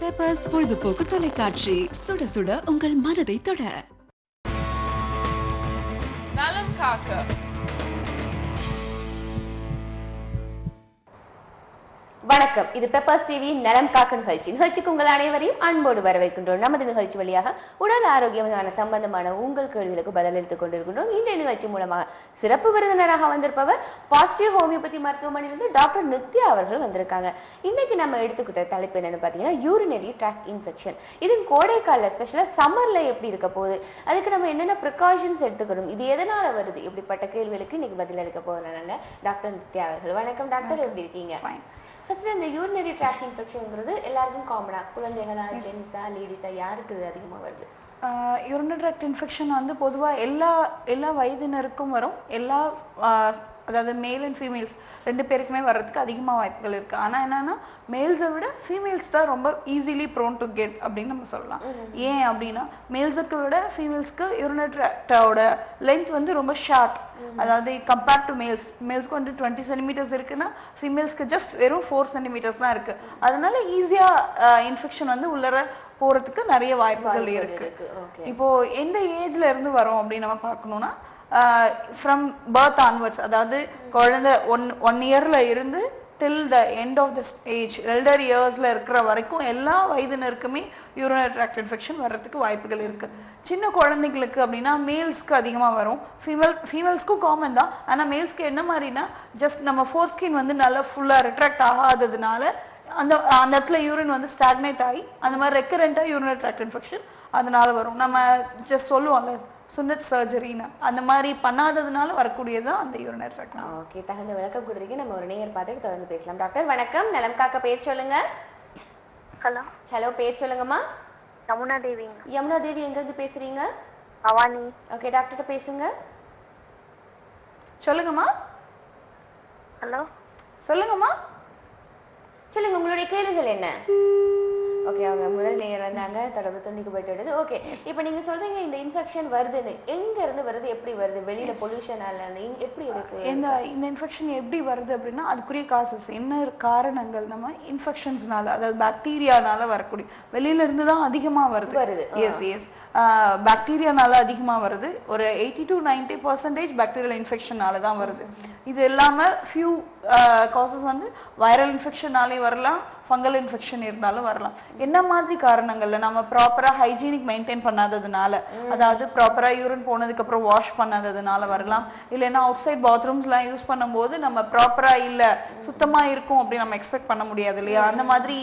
Peppers பொழுதுபோக்கு தொலைக்காட்சி, சுட சுட உங்கள் மனதை தொட. நலம் காக்க. வணக்கம். இது பெப்பர்ஸ் டிவி நலம் காக்க நிகழ்ச்சிக்கு உங்கள் அனைவரையும் அன்போடு வரவேற்கின்றோம். நமது நிகழ்ச்சி வழியாக உடல் ஆரோக்கியமான சம்பந்தமான உங்கள் கேள்விகளுக்கு பதிலளித்துக் கொண்டிருக்கின்றோம். இன்றைய நிகழ்ச்சி மூலமாக சிறப்பு விருந்தினராக வந்திருப்பவர் பாசிட்டிவ் ஹோமியோபதி மருத்துவமனையிலிருந்து டாக்டர் நித்யா அவர்கள் வந்திருக்காங்க. இன்னைக்கு நம்ம எடுத்துக்கிட்ட தலைப்பு என்னன்னு பாத்தீங்கன்னா யூரினரி ட்ராக்ட் இன்ஃபெக்ஷன். இது கோடைக்கால ஸ்பெஷலா சம்மர்ல எப்படி இருக்க போகுது, அதுக்கு நம்ம என்னென்ன ப்ரிகாஷன்ஸ் எடுத்துக்கணும், இது எதனால வருது, இப்படிப்பட்ட கேள்விகளுக்கு இன்னைக்கு பதிலளிக்க போறாங்க டாக்டர் நித்யா அவர்கள். வணக்கம் டாக்டர், எப்படி இருக்கீங்க? ஃபர்ஸ்ட் இந்த யூரினரி ட்ராக்ட் இன்ஃபெக்ஷன்ங்கிறது எல்லாருக்கும் காமனா, குழந்தைகளா ஜென்ஸா லேடிஸா யாருக்கு இது அதிகமா வருது? யூரினரி ட்ராக்ட் இன்ஃபெக்ஷன் வந்து பொதுவாக எல்லா வயதினருக்கும் வரும். அதாவது மேல் அண்ட் ஃபீமேல்ஸ் ரெண்டு பேருக்குமே வர்றதுக்கு அதிகமாக வாய்ப்புகள் இருக்குது. ஆனால் என்னன்னா மேல்ஸை விட ஃபீமேல்ஸ் தான் ரொம்ப ஈஸிலி ப்ரோன் டு கெட் அப்படின்னு நம்ம சொல்லலாம். ஏன் அப்படின்னா மேல்ஸுக்கு விட ஃபீமேல்ஸ்க்கு யூரினரி ட்ராக்டோட லென்த் வந்து ரொம்ப ஷார்ட். அதாவது கம்பேர்ட் டு மேல்ஸ்க்கு வந்து 20 சென்டிமீட்டர்ஸ் இருக்குன்னா ஃபீமேல்ஸ்க்கு ஜஸ்ட் வெறும் 4 சென்டிமீட்டர்ஸ் தான் இருக்கு. அதனால ஈஸியா இன்ஃபெக்ஷன் வந்து உள்ளர போறதுக்கு நிறைய வாய்ப்புகள் இருக்கு. இப்போ எந்த ஏஜ்ல இருந்து வரும் அப்படின்னு நம்ம பார்க்கணும்னா ஃப்ரம் பர்த் ஆன்வர்ட்ஸ், அதாவது குழந்தை ஒன் இயர்ல இருந்து till the end of the age elder இயர்ஸ்ல இருக்கிற வரைக்கும் எல்லா வயதினருக்குமே யூரினரி ட்ராக்ட் இன்ஃபெக்ஷன் வர்றதுக்கு வாய்ப்புகள் இருக்கு. சின்ன குழந்தைங்களுக்கு அப்படின்னா மேல்ஸ்க்கு அதிகமா வரும். ஃபீமேல்ஸ்க்கும் காமன் தான். ஆனா மேல்ஸ்க்கு என்ன மாதிரினா ஜஸ்ட் நம்ம ஃபோர்ஸ்கின் வந்து நல்லா ஃபுல்லா ரிட்ராக்ட் ஆகாததுனால அந்த இடத்துல யூரின் வந்து ஸ்டாக்னேட் ஆகி அந்த மாதிரி ரெக்கரண்டா யூரினரி ட்ராக்ட் இன்ஃபெக்ஷன் அதனால வரும். நம்ம ஜஸ்ட் சொல்லுவோம்ல சுன்னத் சர்ஜரின்னு, அந்த மாதிரி பண்ணாததுனால வரக்கூடியதான் அந்த யூரினரி ட்ராக்ட். ஓகே, தகுந்த விளக்கம் கொடுத்தீங்க. நம்ம ஒரு நேயர் பார்த்துட்டு தொடர்ந்து பேசலாம். டாக்டர் வணக்கம். நலம் காக்க, பேர் சொல்லுங்க. ஹலோ, பேர் சொல்லுங்கம்மா. யமுனா தேவி. யமுனா தேவி, எங்க இருந்து பேசுறீங்க? பவானி. ஓகே, டாக்டர் பேசுங்க. சொல்லுங்கம்மா. ஹலோ, சொல்லுங்கம்மா. சொல்லுங்க, உங்களுடைய கேள்விகள் என்ன? ஓகே, அவங்க முதல் நேயர் வந்தாங்க, தொடர்பு துண்டிக்கு போயிட்டு வருது. ஓகே, இப்போ நீங்க சொல்றீங்க இந்த இன்ஃபெக்ஷன் வருதுன்னு, எங்க இருந்து வருது, எப்படி வருது, வெளியில பொல்யூஷனால எப்படி இருக்கு? இந்த இன்ஃபெக்ஷன் எப்படி வருது அப்படின்னா அதுக்குரிய காசஸ் என்ன காரணங்கள், நம்ம இன்ஃபெக்ஷன்ஸ்னால அதாவது பாக்டீரியானால வரக்கூடிய வெளியில இருந்து தான் அதிகமா வருது. எஸ் பாக்டீரியானால அதிகமா வருது. ஒரு 80 to 90% பாக்டீரியல் இன்ஃபெக்ஷனால தான் வருது. இது இல்லாம ஃபியூ காசஸ் வந்து வைரல் இன்ஃபெக்ஷனாலே வரலாம், ஃபங்கல் இன்ஃபெக்ஷன் இருந்தாலும் வரலாம். என்ன மாதிரி காரணங்கள்ல நம்ம ப்ராப்பரா ஹைஜீனிக் மெயின்டைன் பண்ணாததுனால, அதாவது ப்ராப்பரா யூரின் போனதுக்கு அப்புறம் வாஷ் பண்ணாததுனால வரலாம். இல்லைன்னா அவுட் சைட் பாத்ரூம்ஸ்லாம் யூஸ் பண்ணும்போது நம்ம ப்ராப்பரா இல்ல சுத்தமா இருக்கும் அப்படின்னு நம்ம எக்ஸ்பெக்ட் பண்ண முடியாது இல்லையா? அந்த மாதிரி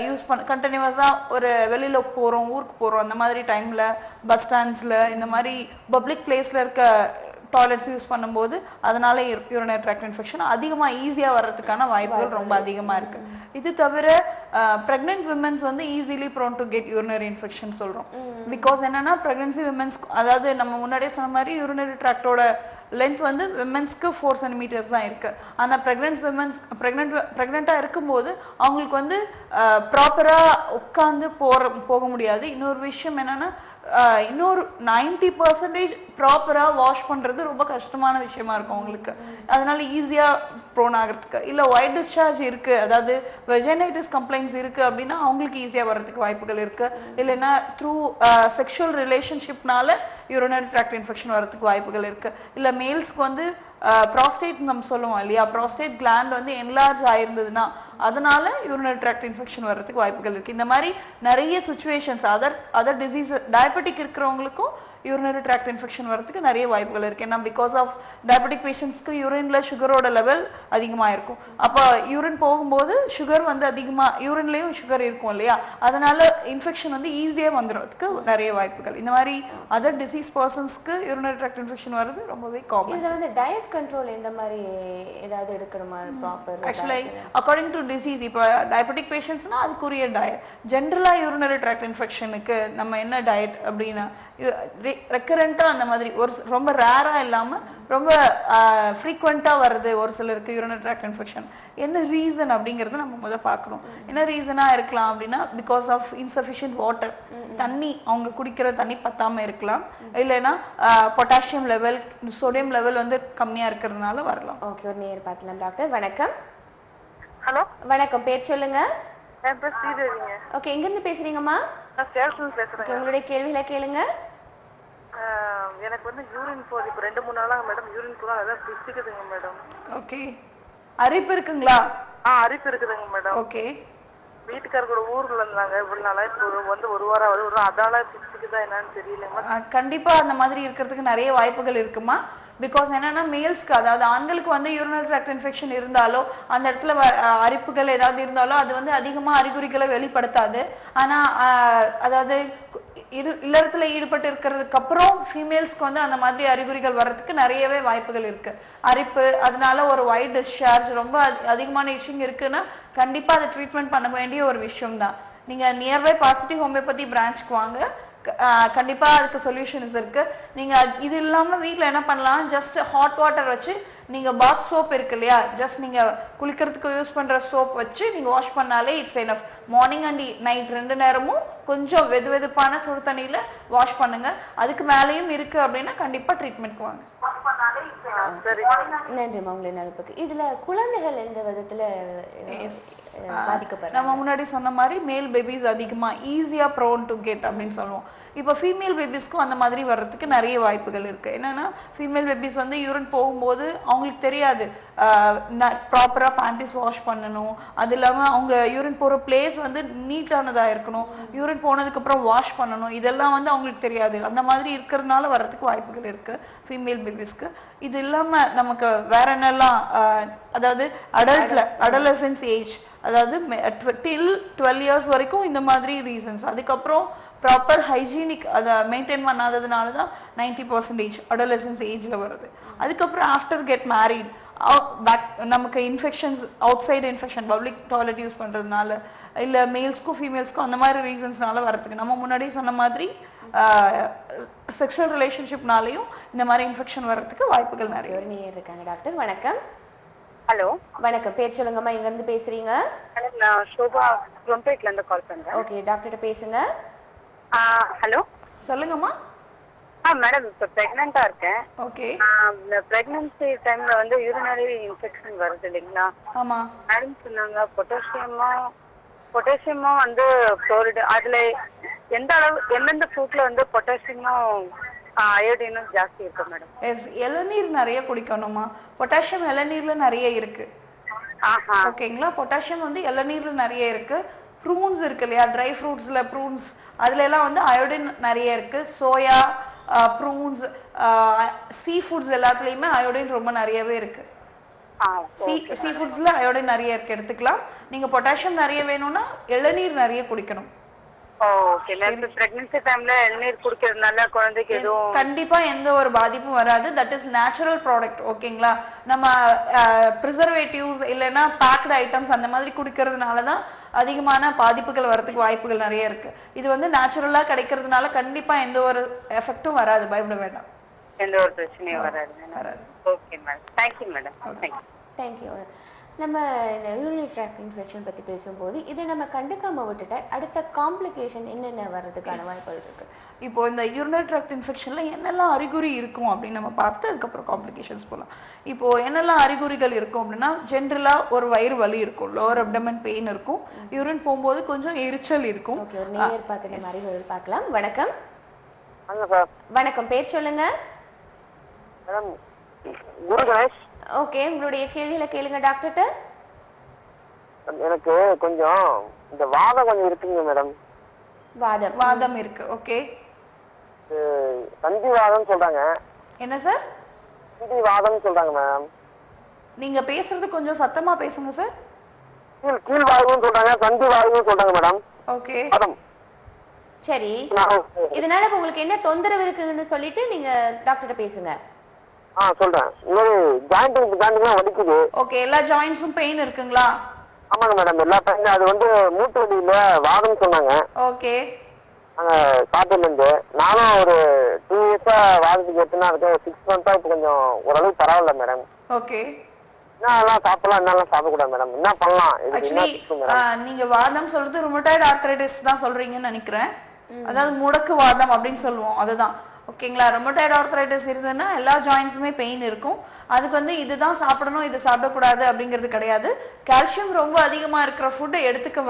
யூஸ் பண்ண கண்டினியூஸா ஒரு வெளியில போறோம், ஊருக்கு போறோம், அந்த மாதிரி டைம்ல பஸ் ஸ்டாண்ட்ஸ்ல இந்த மாதிரி பப்ளிக் பிளேஸ்ல இருக்க டாய்லெட்ஸ் யூஸ் பண்ணும்போது அதனால யூரினரி ட்ராக்ட் இன்ஃபெக்ஷன் அதிகமா ஈஸியா வர்றதுக்கான வாய்ப்புகள் ரொம்ப அதிகமா இருக்கு. இது தவிர பிரெக்னென்ட் விமென்ஸ் வந்து easily prone to get urinary infection சொல்றோம். பிகாஸ் என்னன்னா பிரெக்னன்சி விமென்ஸ், அதாவது நம்ம முன்னாடியே சொன்ன மாதிரி யூரினரி ட்ராக்டோட லென்த் வந்து விமென்ஸ்க்கு 4 சென்டிமீட்டர்ஸ் தான் இருக்கு. ஆனா பிரெக்னெண்டா இருக்கும்போது அவங்களுக்கு வந்து ப்ராப்பரா உட்காந்து போக முடியாது. இன்னொரு விஷயம் என்னன்னா இன்னொரு 90% ப்ராப்பரா வாஷ் பண்றது ரொம்ப கஷ்டமான விஷயமா இருக்கும் அவங்களுக்கு. அதனால ஈஸியா ப்ரோன் ஆகிறதுக்கு. இல்ல ஒயிட் டிஸ்சார்ஜ் இருக்கு, அதாவது வெஜைனைட்டிஸ் கம்ப்ளைண்ட்ஸ் இருக்கு அப்படின்னா அவங்களுக்கு ஈஸியா வர்றதுக்கு வாய்ப்புகள் இருக்கு. இல்லைன்னா த்ரூ செக்ஷுவல் ரிலேஷன்ஷிப்னால யூரினரி ட்ராக்ட் இன்ஃபெக்ஷன் வர்றதுக்கு வாய்ப்புகள் இருக்கு. இல்ல மேல்ஸ்க்கு வந்து ப்ராஸ்டேட் நம்ம சொல்லுவோம் இல்லையா, ப்ராஸ்டேட் கிளாண்ட் வந்து என்லார்ஜ் ஆயிருந்ததுன்னா அதனால யூரினரி ட்ராக்ட் இன்ஃபெக்ஷன் வர்றதுக்கு வாய்ப்புகள் இருக்கு. இந்த மாதிரி நிறைய சுச்சுவேஷன்ஸ் அதர் டிசீஸ் டயபெட்டிக் இருக்கிறவங்களுக்கும் யூரினரி ட்ராக்ட் இன்ஃபெக்ஷன் வரதுக்கு நிறைய வாய்ப்புகள் இருக்கு. ஏன்னா பிகாஸ் ஆஃப் டயபெட்டிக் பேஷண்ட்ஸ்க்கு யூரின்ல சுகரோட லெவல் அதிகமா இருக்கும். அப்போ யூரின் போகும்போது சுகர் வந்து அதிகமா, யூரின்லயும் சுகர் இருக்கும் இல்லையா, அதனால இன்ஃபெக்ஷன் வந்து ஈஸியா வந்துடுறதுக்கு நிறைய வாய்ப்புகள். இந்த மாதிரி அதர் டிசீஸ் பர்சன்ஸ்க்கு யூரினரி ட்ராக்ட் இன்ஃபெக்ஷன் வருது ரொம்பவே காமன். இதுல வந்து டயட் கண்ட்ரோல் எந்த மாதிரி ஏதாவது எடுக்கணுமா proper? Actually according to disease, இப்போ டயபெட்டிக் பேஷண்ட்ஸ்னா அதுக்குரிய டயட். ஜென்ரலா யூரினரி ட்ராக்ட் இன்ஃபெக்ஷனுக்கு நம்ம என்ன டயட் அப்படின்னா ரெக்கரண்டா அந்த மாதிரி ஒரு ரொம்ப ரேரா இல்லாம ரொம்ப ஃப்ரீக்வெண்டா வருது ஒரு சிலருக்கு யூரினரி ட்ராக்ட் இன்ஃபெக்ஷன். என்ன ரீசன் அப்படிங்கறத நம்ம முதல்ல பார்க்கணும். என்ன ரீசனா இருக்கலாம் அப்படின்னா பிகாஸ் ஆஃப் இன்சஃபிஷியன்ட் வாட்டர், தண்ணி அவங்க குடிக்கிற தண்ணி பத்தாம இருக்கலாம். இல்லைன்னா பொட்டாசியம் லெவல், சோடியம் லெவல் வந்து கம்மியா இருக்கிறதுனால வரலாம். ஓகே, ஒரு நேர் பார்க்கலாம். டாக்டர் வணக்கம். ஹலோ, வணக்கம், பேர் சொல்லுங்க. என் பேர் ஸ்ரீதேவிங்க. ஓகே, எங்க இருந்து பேசுறீங்கம்மா? நான் சேலத்துல பேசுறேன். உங்களுடைய கேள்விகளை கேளுங்க. எனக்கு வந்து யூரின் போகுது. இப்போ 2-3 நாளா மேடம் யூரின் போகுது. அதான் பிடிக்குதுங்க மேடம். ஓகே, அரிப்பு இருக்குங்களா? அரிப்பு இருக்குதுங்க மேடம். ஓகே, வீட்டுக்காரர் கூட ஊர்ல இருந்தாங்க இவ்வளவு நாளா. இப்போ வந்து 1 வாரம் ஆகுது. அதால பிடிக்குதா என்னன்னு தெரியலமா. கண்டிப்பா அந்த மாதிரி இருக்கிறதுக்கு நிறைய வாய்ப்புகள் இருக்குமா. பிகாஸ் என்னன்னா மேல்ஸ்க்கு, அதாவது ஆண்களுக்கு வந்து யூரினரி ட்ராக்ட் இன்ஃபெக்ஷன் இருந்தாலோ அந்த இடத்துல அரிப்புகள் ஏதாவது இருந்தாலோ அது வந்து அதிகமா அறிகுறிகளை வெளிப்படுத்தாது. ஆனா அதாவது இல்லறத்துல ஈடுபட்டு இருக்கிறதுக்கு அப்புறம் ஃபீமேல்ஸ்க்கு வந்து அந்த மாதிரி அறிகுறிகள் வர்றதுக்கு நிறையவே வாய்ப்புகள் இருக்கு. அரிப்பு, அதனால ஒரு ஒயிட் டிஸ்சார்ஜ், ரொம்ப அதிகமான இஷ்யூங் இருக்குன்னா கண்டிப்பா அதை ட்ரீட்மெண்ட் பண்ண வேண்டிய ஒரு விஷயம் தான். நீங்க நியர்பை பாசிட்டிவ் ஹோமியோபதி பிரான்ச்க்கு வாங்க. கண்டிப்பா அதுக்கு சொல்யூஷன்ஸ் இருக்கு. நீங்க இது இல்லாம வீட்ல என்ன பண்ணலாம், ஜஸ்ட் ஹாட் வாட்டர் வச்சு நீங்க பாத் சோப் இருக்கு இல்லையா, ஜஸ்ட் நீங்க குளிக்கிறதுக்கு யூஸ் பண்ற சோப் வச்சு நீங்க வாஷ் பண்ணாலே it's enough. Morning and night 2 நேரமும் கொஞ்சம் வெதுவெதுப்பான சுடு தண்ணியில வாஷ் பண்ணுங்க. அதுக்கு மேலேயும் இருக்கு அப்படின்னா கண்டிப்பா ட்ரீட்மெண்ட்க்கு வாங்க. நன்றிம்மா, உங்களை நலப்புக்கு. இதுல குழந்தைகள் எந்த விதத்துல பாதிக்கப்படுறாங்க? நம்ம முன்னாடி சொன்ன மாதிரி மேல் பேபிஸ் அதிகமா ஈஸியா ப்ரோன் டு கெட் அப்படின்னு சொல்லுவோம். இப்போ ஃபீமேல் பேபிஸ்க்கும் அந்த மாதிரி வர்றதுக்கு நிறைய வாய்ப்புகள் இருக்கு. என்னன்னா ஃபீமேல் பேபிஸ் வந்து யூரின் போகும்போது அவங்களுக்கு தெரியாது ப்ராப்பரா பேண்டிஸ் வாஷ் பண்ணணும். அது இல்லாம அவங்க யூரின் போற பிளேஸ் வந்து நீட்டானதா இருக்கணும். யூரின் போனதுக்கு அப்புறம் வாஷ் பண்ணணும். இதெல்லாம் வந்து அவங்களுக்கு தெரியாது. அந்த மாதிரி இருக்கிறதுனால வர்றதுக்கு வாய்ப்புகள் இருக்கு ஃபீமேல் பேபிஸ்க்கு. இது இல்லாம நமக்கு வேற என்னெல்லாம், அதாவது அடலசன்ஸ் ஏஜ், அதாவது டில் 12 இயர்ஸ் வரைக்கும் இந்த மாதிரி ரீசன்ஸ். அதுக்கப்புறம் ப்ராப்பர் ஹைஜீனிக் அதை மெயின்டைன் பண்ணாததுனால தான் 90% அடலசன்ஸ் ஏஜ்ல வருது. அதுக்கப்புறம் ஆஃப்டர் கெட் மேரிட் நமக்கு infections, out side infection, public toilet use பண்றதுனால, இல்ல மேல்ஸ்க்கும் ஃபீமேல்ஸ்க்கும் அந்த மாதிரி ரீசன்ஸ்னால வரதுக்கு நம்ம முன்னாடி சொன்ன மாதிரி செக்ஷுவல் ரிலேஷன்ஷிப்னாலையும் இந்த மாதிரி இன்ஃபெக்ஷன் வர்றதுக்கு வாய்ப்புகள் நிறைய இருக்காங்க. டாக்டர் வணக்கம். ஹலோ வணக்கம், பேர் சொல்லுங்கம்மா, எங்க இருந்து பேசுறீங்க? நான் ஷோபா குரோம்பேட்ல இருந்து கால் பண்றேன். ஓகே, டாக்டர்கிட்ட பேசுங்க. ஹலோ, சொல்லுங்கம்மா. மேடம், இப்போ பிரெக்னெண்டா இருக்கேன். ஓகே, பிரெக்னன்சி டைம்ல வந்து யூரினரி இன்ஃபெக்ஷன் வருது இல்லைங்களா? ஆமா. மேடம் சொன்னாங்க பொட்டாசியமும் வந்து குளோரைடு, அதுல எந்த அளவு எந்தெந்த ஃப்ரூட்ல வந்து பொட்டாசியமும் அயோடினும் ஜாஸ்தி இருக்கு மேடம்? எஸ், இளநீர் நிறைய குடிக்கணுமா. பொட்டாசியம் இளநீர்ல நிறைய இருக்கு. ஓகேங்களா, பொட்டாசியம் வந்து இளநீர்ல நிறைய இருக்கு. ப்ரூன்ஸ் இருக்கு இல்லையா, ட்ரை ஃப்ரூட்ஸ்ல ப்ரூன்ஸ், அதுல எல்லாம் வந்து அயோடின் நிறைய இருக்கு. சோயா, ப்ரூன்ஸ், சீ ஃபுட்ஸ் எல்லாத்துலயுமே அயோடின் ரொம்ப நிறையவே இருக்கு. சீ ஃபுட்ஸ்ல அயோடின் நிறைய இருக்கு, எடுத்துக்கலாம். நீங்க பொட்டாசியம் நிறைய வேணும்னா இளநீர் நிறைய குடிக்கணும். ஓகே, பிரெக்னன்சி டைம்ல இளநீர் குடிக்கிறதுனால குழந்தைக்கு எதுவும் கண்டிப்பா எந்த ஒரு பாதிப்பும் வராது. That is natural product. ஓகேங்களா, நம்ம ப்ரிசர்வேட்டிவ்ஸ் இல்லைன்னா பேக்டு ஐட்டம்ஸ் அந்த மாதிரி குடிக்கிறதுனால தான் அதிகமான பாதிப்புகள் வரதுக்கு வாய்ப்புகள் நிறைய இருக்கு. இது வந்து நேச்சுரலா கிடைக்கிறதுனால கண்டிப்பா எந்த ஒரு எஃபெக்டும் வராது, பயப்பட வேண்டாம். எந்த ஒரு பிரச்சனையும் வராது. Okay madam, thank you madam. Thank you. நம்ம இந்த யூரினரி ட்ராக்ட் இன்ஃபெக்ஷன் பத்தி பேசும்போது இதை நம்ம கண்டுக்காம விட்டுட்டா அடுத்த காம்ப்ளிகேஷன் என்னென்ன வர்றதுக்கான வாய்ப்புகள் இருக்கு? இப்போ இந்த யூரினரி ட்ராக்ட் இன்ஃபெக்ஷன்ல என்னெல்லாம் அறிகுறி இருக்கும் அப்படின்னு நம்ம பார்த்து அதுக்கப்புறம் காம்ப்ளிகேஷன்ஸ் போகலாம். இப்போ என்னெல்லாம் அறிகுறிகள் இருக்கும் அப்படின்னா, ஜென்ரலா ஒரு வயிறு வலி இருக்கும், லோவர் அப்டமன் பெயின் இருக்கும், யூரின் போகும்போது கொஞ்சம் எரிச்சல் இருக்கும். ஓகே, ஒரு நேயர் பார்த்து நம்ம அறிகுறிகள் பார்க்கலாம். வணக்கம். சார். வணக்கம், பேர் சொல்லுங்க. மேடம், குரு கணேஷ். ஓகே, உங்களுடைய கேள்விகளை கேளுங்க டாக்டர்கிட்ட. எனக்கு கொஞ்சம் இந்த வாதம் கொஞ்சம் இருக்குங்க மேடம். வாதம் இருக்கு. ஓகே, சந்தி வாதம் சொல்றாங்க. என்ன சார்? சந்தி வாதம் சொல்றாங்க மேடம். நீங்க பேசுறது கொஞ்சம் சத்தமா பேசுங்க சார். கீழ் வாதம் சொல்றாங்க, சந்தி வாதம் சொல்றாங்க மேடம். ஓகே, சரி. இதனால உங்களுக்கு என்ன தொந்தரவு இருக்குன்னு சொல்லிட்டு நீங்க டாக்டர்கிட்ட பேசுங்க. சொல்றேன். ஜாயிண்ட்லாம் வலிக்குது. ஓகே, எல்லா ஜாயிண்ட்ஸும் பெயின் இருக்குங்களா? ஆமாங்க மேடம், எல்லா பெயின். அது வந்து மூட்டு வலியில வாதம் சொன்னாங்க. ஓகே, காட்டுல இருந்து நானும் ஒரு 2 இயர்ஸா வாதத்துக்கு எடுத்துனா இருக்கேன். 6 மந்த்ஸா இப்போ கொஞ்சம் ஓரளவுக்கு பரவாயில்ல மேடம். ஓகே, என்னெல்லாம் சாப்பிடலாம், என்னெல்லாம் சாப்பிடக்கூடாது மேடம், என்ன பண்ணலாம்? நீங்க வாதம் சொல்றது ருமட்டாய்டு ஆர்த்ரைட்டிஸ் தான் சொல்றீங்கன்னு நினைக்கிறேன். அதாவது முடக்கு வாதம் அப்படின்னு சொல்லுவோம், அதுதான். ஓகேங்களா, ருமட்டாய்டு ஆர்த்ரைட்டிஸ் இருந்ததுன்னா எல்லா ஜாயின்ஸுமே பெயின் இருக்கும். அதுக்கு வந்து இதுதான் சாப்பிடணும் இது சாப்பிடக்கூடாது அப்படிங்கிறது கிடையாது. கால்சியம் ரொம்ப அதிகமா இருக்கிற ஃபுட்டை எடுத்துக்க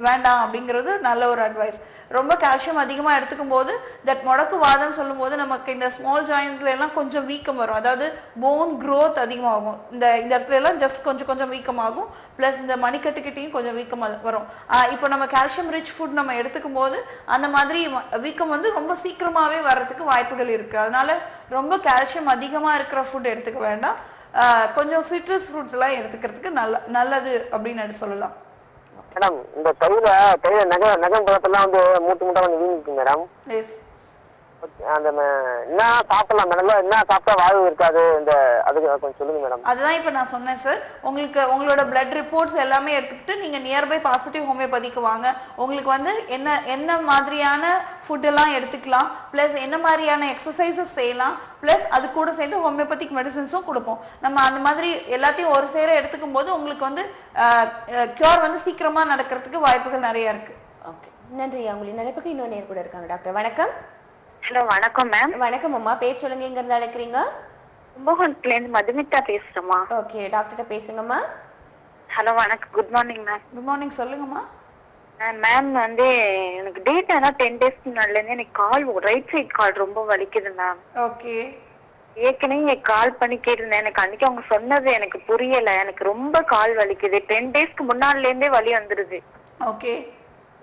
வேண்டாம் அப்படிங்கிறது நல்ல ஒரு அட்வைஸ். ரொம்ப கால்சியம் அதிகமா எடுத்துக்கும் போது தட் முடக்கு வாதம் சொல்லும் போது நமக்கு இந்த ஸ்மால் ஜாயின்ஸ்ல எல்லாம் கொஞ்சம் வீக்கம் வரும். அதாவது போன் growth அதிகமாகும். இந்த இடத்துல எல்லாம் ஜஸ்ட் கொஞ்சம் வீக்கமாகும். பிளஸ் இந்த மணிக்கட்டுக்கிட்டையும் கொஞ்சம் வீக்கம் வரும். இப்போ நம்ம கால்சியம் ரிச் ஃபுட் நம்ம எடுத்துக்கும் போது அந்த மாதிரி வீக்கம் வந்து ரொம்ப சீக்கிரமாவே வர்றதுக்கு வாய்ப்புகள் இருக்கு. அதனால ரொம்ப கால்சியம் அதிகமா இருக்கிற ஃபுட் எடுத்துக்க வேண்டாம். கொஞ்சம் சிட்ரஸ் ஃப்ரூட்ஸ் எல்லாம் எடுத்துக்கிறதுக்கு நல்லது அப்படின்னு சொல்லலாம். மேடம் இந்த கையில நகம் பழத்தெல்லாம் வந்து மூட்டு மூட்டா கொஞ்சம் வீங்கிருக்கு மேடம். அந்த என்ன சாப்பிடலாம் மேடம், என்ன சாப்பிட்டா வாழ்வு இருக்காது, இந்த அதுக்கு கொஞ்சம் சொல்லுங்க மேடம். அதுதான் இப்ப நான் சொன்னேன் சார். உங்களுக்கு உங்களோட பிளட் ரிப்போர்ட்ஸ் எல்லாமே எடுத்துக்கிட்டு நீங்க நியர்பை பாசிட்டிவ் ஹோமியோபதிக்கு வாங்க. உங்களுக்கு வந்து என்ன மாதிரியான ஃபுட் எல்லாம் எடுத்துக்கலாம், பிளஸ் என்ன மாதிரியான எக்ஸசைசஸ் செய்யலாம், பிளஸ் அது கூட சேர்ந்து ஹோமியோபதிக் மெடிசன்ஸும் கொடுப்போம். நம்ம அந்த மாதிரி எல்லாத்தையும் ஒரு சேர எடுத்துக்கும் போது உங்களுக்கு வந்து கியூர் வந்து சீக்கிரமா நடக்கிறதுக்கு வாய்ப்புகள் நிறைய இருக்கு. ஓகே, நன்றி. அவங்களுக்கு நிலைப்புக்கு இன்னொரு நேர் கூட இருக்காங்க. டாக்டர் வணக்கம். ஹலோ வணக்கம் மேம். வணக்கம் அம்மா, பேர் சொல்லுங்க, எங்க இருந்து அழைக்கிறீங்க? கும்பகோணத்துல இருந்து மதுமிதா பேசுறேம்மா. ஓகே, டாக்டர்கிட்ட பேசுங்கம்மா. ஹலோ வணக்கம், good morning ma'am. Good morning, சொல்லுங்கம்மா. மேம் வந்து எனக்கு டேட் ஆனால் 10 டேஸ்க்கு முன்னாடிலேருந்து எனக்கு கால் ரைட் சைட் கால் ரொம்ப வலிக்குது மேம். ஓகே. ஏற்கனவே கால் பண்ணி கேட்டிருந்தேன். எனக்கு அன்னைக்கு அவங்க சொன்னது எனக்கு புரியல. எனக்கு ரொம்ப கால் வலிக்குது. 10 டேஸ்க்கு முன்னாடிலேருந்தே வலி வந்துடுது. ஓகே.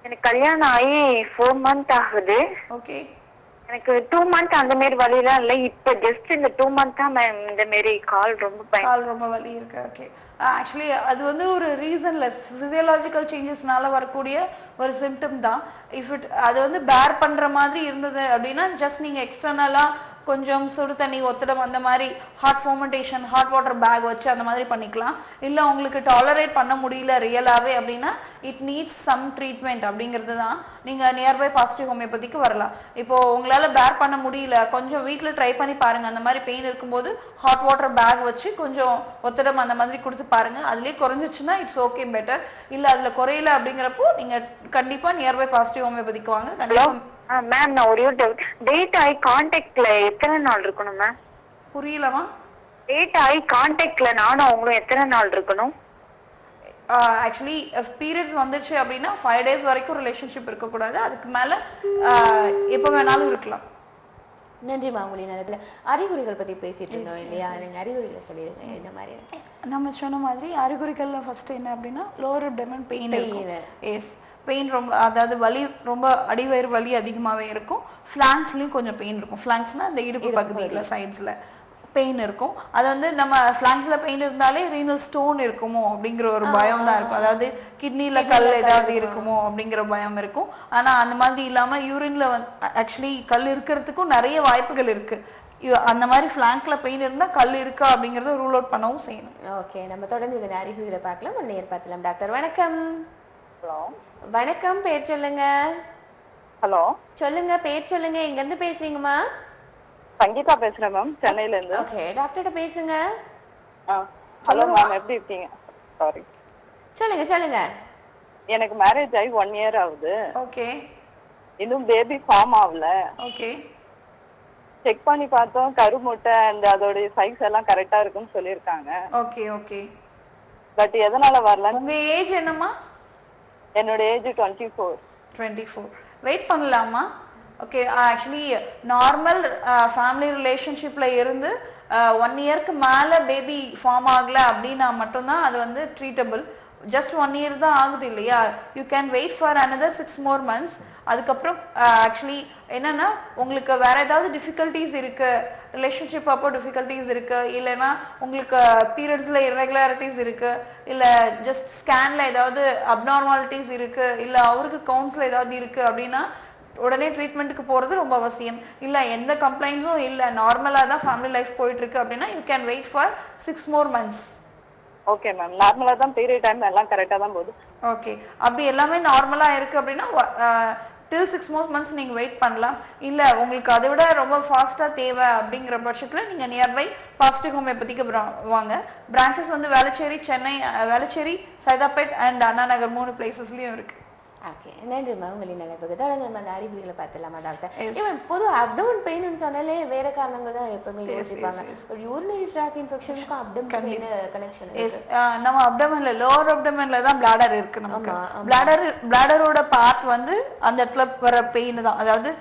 எனக்கு கல்யாணம் ஆகி 4 மந்த் ஆகுது. ஓகே. எனக்கு 2 மந்த் அந்த மாதிரி வலிலாம் இல்லை. இப்போ ஜஸ்ட் இந்த 2 மந்த் தான் மேம் இந்த மாரி கால் ரொம்ப வலி இருக்கு. ஓகே. ஆக்சுவலி அது வந்து ஒரு ரீசன்லெஸ் பிசியலாஜிக்கல் சேஞ்சஸ்னால வரக்கூடிய ஒரு சிம்டம் தான். அது வந்து பேர் பண்ற மாதிரி இருந்தது அப்படின்னா ஜஸ்ட் நீங்க எக்ஸ்டர்னலா கொஞ்சம் சுடு தண்ணி ஒத்தடம் அந்த மாதிரி hot fomentation hot water bag வச்சு அந்த மாதிரி பண்ணிக்கலாம். இல்லை உங்களுக்கு டாலரேட் பண்ண முடியல ரியலாகவே அப்படின்னா இட் நீட்ஸ் சம் ட்ரீட்மெண்ட் அப்படிங்கிறது தான். நீங்கள் நியர்பை பாசிட்டிவ் ஹோமியோபதிக்கு வரலாம். இப்போ உங்களால் பேர் பண்ண முடியல, கொஞ்சம் வீட்டில் ட்ரை பண்ணி பாருங்க. அந்த மாதிரி பெயின் இருக்கும்போது ஹாட் வாட்டர் பேக் வச்சு கொஞ்சம் ஒத்தடம் அந்த மாதிரி கொடுத்து பாருங்க. அதுலேயே குறைஞ்சிச்சுன்னா இட்ஸ் ஓகே பெட்டர். இல்லை அதில் குறையல அப்படிங்கிறப்போ நீங்கள் கண்டிப்பாக நியர்பை பாசிட்டிவ் ஹோமியோபதிக்கு வாங்க. கண்டிப்பாக மேம் நான் ஒரு டேட் ஆகி கான்டாக்ட்ல எத்தனை நாள் இருக்கணும் மேம்? புரியலமா? டேட் ஆகி கான்டாக்ட்ல நானும் அவங்களும் எத்தனை நாள் இருக்கணும்? ஆக்சுவலி பீரியட்ஸ் வந்துச்சு அப்படின்னா 5 days வரைக்கும் ரிலேஷன்ஷிப் இருக்கக்கூடாது. அதுக்கு மேல எப்போ வேணாலும் இருக்கலாம். நன்றிமா. உங்களின் நிலத்துல அறிகுறிகள் பத்தி பேசிட்டு இருந்தோம் இல்லையா? நீங்க அறிகுறிகளை சொல்லிடுங்க, என்ன மாதிரி இருக்கு? நம்ம சொன்ன மாதிரி அறிகுறிகள்ல ஃபர்ஸ்ட் என்ன அப்படின்னா லோவர் அப்டமன் பெயின் இருக்கும். எஸ், பெயின் ரொம்ப, அதாவது வலி ரொம்ப அடிவயிறு வலி அதிகமாகவே இருக்கும். ஃப்ளாங்க்ஸ்லையும் கொஞ்சம் பெயின் இருக்கும். ஃப்ளாங்க்ஸ்னா இந்த இடுப்பு பகுதியில் சைட்ஸில் பெயின் இருக்கும். அது வந்து நம்ம ஃப்ளாங்க்ஸில் பெயின் இருந்தாலே ரீனல் ஸ்டோன் இருக்குமோ அப்படிங்கிற ஒரு பயம் தான் இருக்கும். அதாவது கிட்னியில் கல் ஏதாவது இருக்குமோ அப்படிங்கிற பயம் இருக்கும். ஆனால் அந்த மாதிரி இல்லாமல் யூரின்ல ஆக்சுவலி கல் இருக்கிறதுக்கும் நிறைய வாய்ப்புகள் இருக்கு. அந்த மாதிரி ஃப்ளாங்க்ல பெயின் இருந்தா கல் இருக்கா அப்படிங்கறத ரூல் அவுட் பண்ணவும் செய்யணும். ஓகே, நம்ம தொடர்ந்து இந்த அறிகுறிகளை பார்க்கலாம். ஒரு நேர் பார்க்கலாம். டாக்டர் வணக்கம். ஹலோ வணக்கம், பேர் சொல்லுங்க. ஹலோ சொல்லுங்க, பேர் சொல்லுங்க, எங்க இருந்து பேசுறீங்கம்மா? சங்கீதா பேசுறேன் மேம், சென்னையில இருந்து. ஓகே, டாக்டர்கிட்ட பேசுங்க. ஹலோ மேம், எப்படி இருக்கீங்க? சாரி, சொல்லுங்க. எனக்கு மேரேஜ் ஆகி 1 year ஆகுது. ஓகே. இன்னும் பேபி ஃபார்ம் ஆகல. ஓகே. செக் பண்ணி பார்த்தோம், கருமுட்டை அந்த அதோட சைஸ் எல்லாம் கரெக்டா இருக்குன்னு சொல்லியிருக்காங்க. ஓகே. ஓகே. பட் எதனால வரல? உங்க ஏஜ் என்னம்மா? என்னோட ஏஜ் 24. 24. வெயிட் பண்ணலாமா? ஓகே. ஆக்சுவலி நார்மல் ஃபேமிலி ரிலேஷன்ஷிப்ல இருந்து 1 yearக்கு மேல பேபி ஃபார்ம் ஆகல அப்படின்னா மட்டும்தான் அது வந்து ட்ரீட்டபிள். ஜஸ்ட் 1 year தான் ஆகுது இல்லையா? You can wait for another 6 more months. அதுக்கப்புறம் ஆக்சுவலி என்னன்னா உங்களுக்கு வேற ஏதாவது டிஃபிகல்ட்டிஸ் இருக்கு, ரிலேஷன்ஷிப் அப்போ டிஃபிகல்ட்டிஸ் இருக்கு, இல்லைன்னா உங்களுக்கு பீரியட்ஸ்ல இர்ரெகுலாரிட்டிஸ் இருக்கு, இல்ல ஜஸ்ட் ஸ்கேன்ல ஏதாவது அப்நார்மாலிட்டிஸ் இருக்கு, இல்ல அவருக்கு கவுன்ஸ்ல ஏதாவது இருக்கு அப்படின்னா உடனே ட்ரீட்மெண்ட்டுக்கு போறது ரொம்ப அவசியம். இல்ல எந்த கம்ப்ளைண்ட்ஸும் இல்ல, நார்மலா தான் ஃபேமிலி லைஃப் போயிட்டு இருக்கு அப்படின்னா you can wait for 6 more months. Okay ma'am, நார்மலா தான் பீரியட் டைம் எல்லாம் கரெக்டா தான் போகுது. ஓகே. அப்படி எல்லாமே நார்மலா இருக்கு அப்படின்னா till 6 more months நீங்க வெயிட் பண்ணலாம். இல்ல உங்களுக்கு அதை விட ரொம்ப ஃபாஸ்டா தேவை அப்படிங்கிற பட்சத்துல நீங்க நியர்பை பாசிட்டிவ் ஹோமியோபதிக்கு வாங்க. பிரான்ச்சஸ் வந்து வேளச்சேரி, சென்னை, வேளச்சேரி, சைதாப்பேட் அண்ட் அண்ணா நகர் 3 பிளேசஸ்லயும் இருக்கு. ஓகே நன்றிம்மா உங்களின் நிலைப்புக்கு தொடர்ந்து நம்ம அந்த அறிகுறிகளை பார்த்துலாமா டாக்டர் இவன் பொது அப்டோமன் பெயின் சொன்னாலே வேற காரணங்கள் தான் எப்பவுமே யோசிப்பாங்க ஒரு யூரினரி ட்ராக் இன்ஃபெக்ஷனுக்கும் அப்டோமன் என்ன கனெக்ஷன் நம்ம அப்டோமன்ல லோவர் அப்டோமன்ல தான் பிளாடர் இருக்கு நமக்கு பிளாடரோட பார்ட் வந்து அந்த இடத்துல வர பெயின் தான் அதாவது